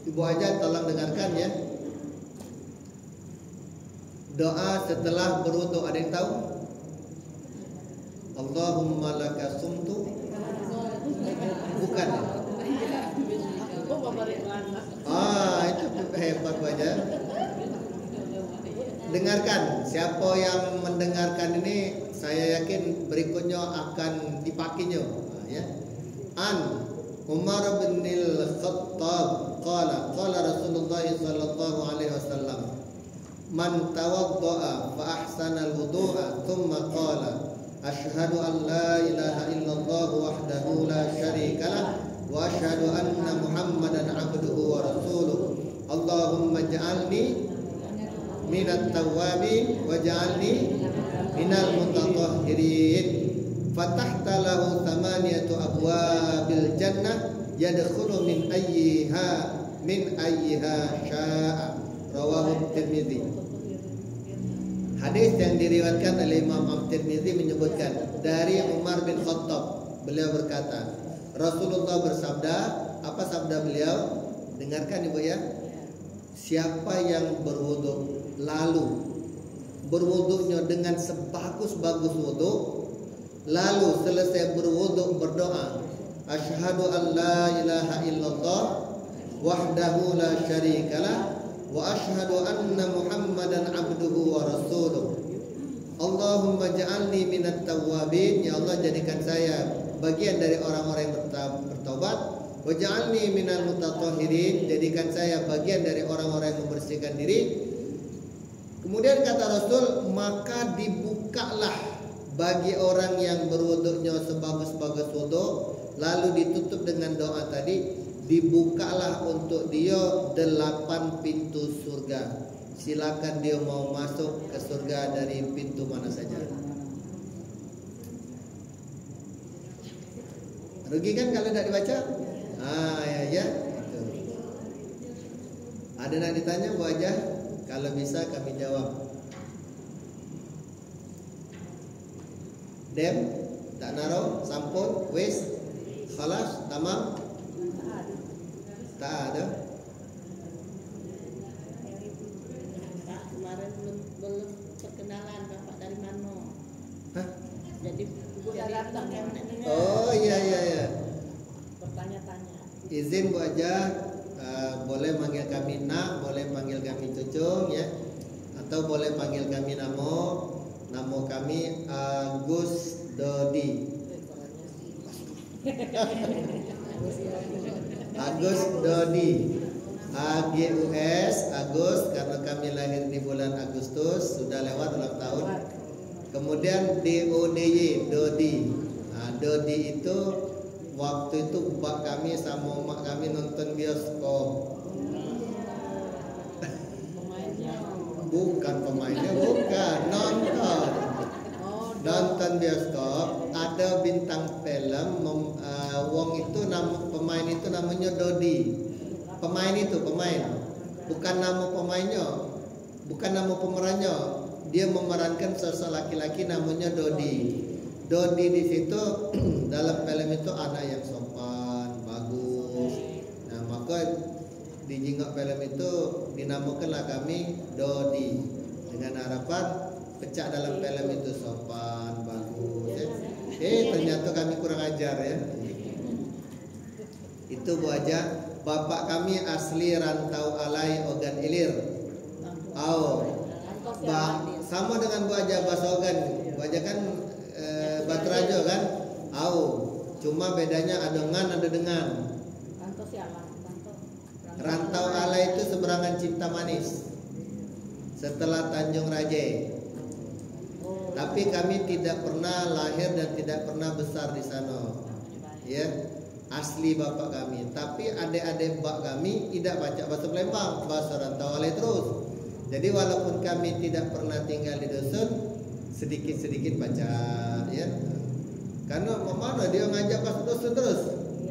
Ibu aja tolong dengarkan ya. Doa setelah berwudu, ada yang tahu? Allahumma laka sumtu. Bukan. Itu hebat wajah. Dengarkan, siapa yang mendengarkan ini saya yakin berikutnya akan dipakainya, ya. An Umar bin Al-Khattab qala Rasulullah sallallahu alaihi wasallam, man tawaddaa fa ahsana al-wudu'a thumma qala asyhadu an la ilaha illallah wahdahu la syarika lah wa asyhadu anna Muhammadan abduhu wa rasuluh. Allahumma ij'alni minat tawwabin waj'alni minal mutatahhirin. Fatahta lahu thamaniyatu abwabil jannah yadkhulu min ayyiha sya'a. Rawahu Tirmidzi. Hadis yang diriwayatkan oleh Imam At-Tirmidzi menyebutkan dari Umar bin Khattab, beliau berkata, Rasulullah bersabda, apa sabda beliau? Dengarkan Ibu ya. Siapa yang berwudu lalu berwudunya dengan sebagus-bagus wudu, lalu selesai berwudu berdoa, asyhadu an la ilaha illallah wahdahu la syarikalah wa asyhadu anna Muhammadan abduhu wa rasuluh. Allahumma ja'alni minat tawwabin, ya Allah jadikan saya bagian dari orang-orang yang bertaubat. Wa ja'alni minal mutatahhirin, jadikan saya bagian dari orang-orang yang membersihkan diri. Kemudian kata Rasul, maka dibukalah bagi orang yang berwudunya sebagus-bagus wudu, lalu ditutup dengan doa tadi, dibukalah untuk dia 8 pintu surga. Silakan dia mau masuk ke surga dari pintu mana saja. Rugi kan kalau tidak dibaca? Ya. Itu. Ada nak ditanya Bu Hajah? Kalau bisa kami jawab. Dem, tak naro, sampun, wis, khalas, tamam. Tak ada. Pak, kemarin belum perkenalan Bapak dari mana? Hah? Jadi Sudah datang ya. Oh iya. bertanya-tanya. Izin Bu Hajah, boleh manggil kami Nak, boleh panggil kami Cucung ya, atau boleh panggil kami Namo. Nama kami Agus Dodi. Agus Dodi. AGUS Agus, karena kami lahir di bulan Agustus, sudah lewat ulang tahun. Kemudian DODY Dodi. Dodi itu waktu itu bap kami sama mak kami nonton bioskop. Bukan pemainnya, bukan nonton bioskop. Ada bintang film, wong itu pemain itu namanya Dodi. Pemain, bukan nama pemainnya, bukan nama pemerannya. Dia memerankan sosok laki-laki namanya Dodi. Dodi di situ dalam film itu anak yang sopan, bagus. Nah maka di jingok film itu dinamakanlah kami Dodi, dengan harapan pecah dalam film itu sopan, bagus ya. Ternyata kami kurang ajar ya. Itu Bu Hajah. Bapak kami asli rantau alai Ogan Ilir. Sama dengan Bu Hajah bahasa Ogan. Bu Hajah kan Batu Rajo kan? Cuma bedanya ada ngan ada dengan. Rantau alai itu seberangan Cinta Manis, setelah Tanjung Raje. Tapi kami tidak pernah lahir dan tidak pernah besar di sana. Ya, asli bapak kami. Tapi adik-adik bak kami tidak baca bahasa Palembang, bahasa rantau alai terus. Jadi walaupun kami tidak pernah tinggal di dusun, sedikit-sedikit baca ya. Karena mana dia ngajak bahasa dusun terus.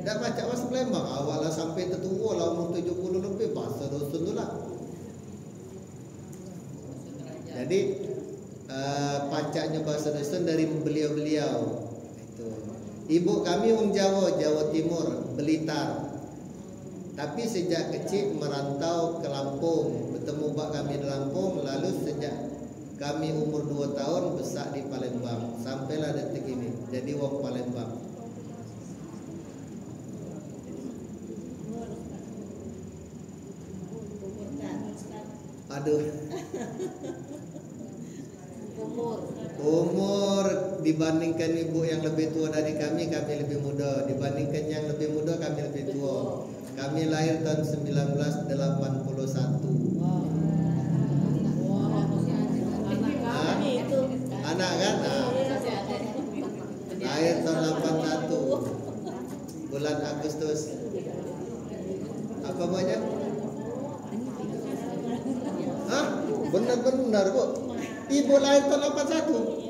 Tidak baca bahasa Palembang, awalnya sampai tertua lah umur 70 lebih bahasa dusun tu lah. Jadi pacaknya bahasa dusun dari beliau-beliau. Itu. Ibu kami orang Jawa Timur, Blitar. Tapi sejak kecil merantau ke Lampung, bertemu bak kami di Lampung, lalu sejak kami umur 2 tahun besar di Palembang, sampailah detik ini jadi wong Palembang. Aduh. Umur dibandingkan ibu yang lebih tua dari kami lebih muda. Dibandingkan yang lebih muda, kami lebih tua. Kami lahir tahun 1981. Anak kan? Lahir tahun 81 bulan Agustus. Apa banyak? Hah? Benar-benar Bu. Ibu lahir tahun 81.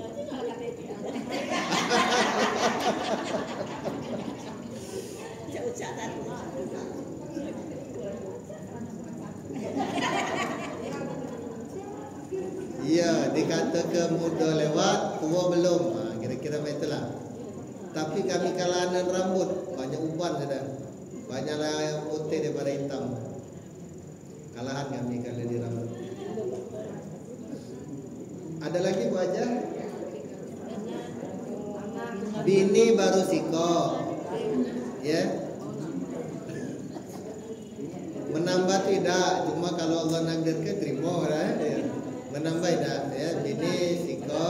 Iya, dikata ke muda lewat, tua belum. Kira-kira itulah. Tapi kami kalahan rambut, banyak uban sudah. Banyaklah yang putih daripada hitam. Kalahan kami kalau di rambut. Ada lagi Bu Hajah? Bini baru siko. Ya. Menambah tidak, cuma kalau Allah nakdirkan terima ya. Menambah tidak ya. Bini siko,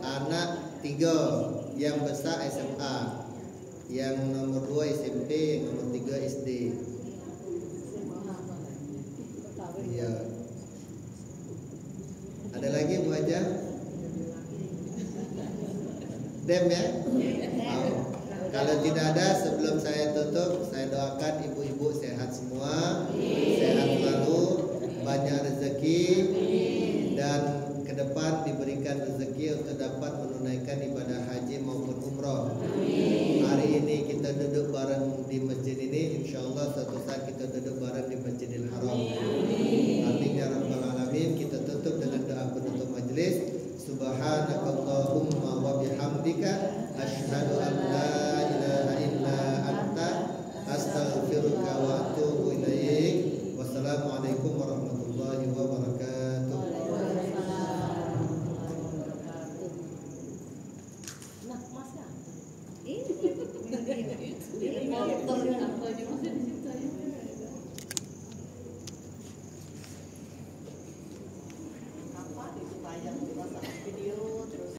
anak 3, yang besar SMA, yang nomor 2 SMP, yang nomor 3 SD. Ya. Ada lagi Bu Hajah? Dem ya? Kalau tidak ada, sebelum saya tutup, saya doakan ibu-ibu sehat semua, sehat selalu, banyak rezeki, dan ke depan diberikan rezeki untuk dapat menunaikan ibadah haji maupun umroh. Hari ini kita duduk dokter apa aja masih di sini.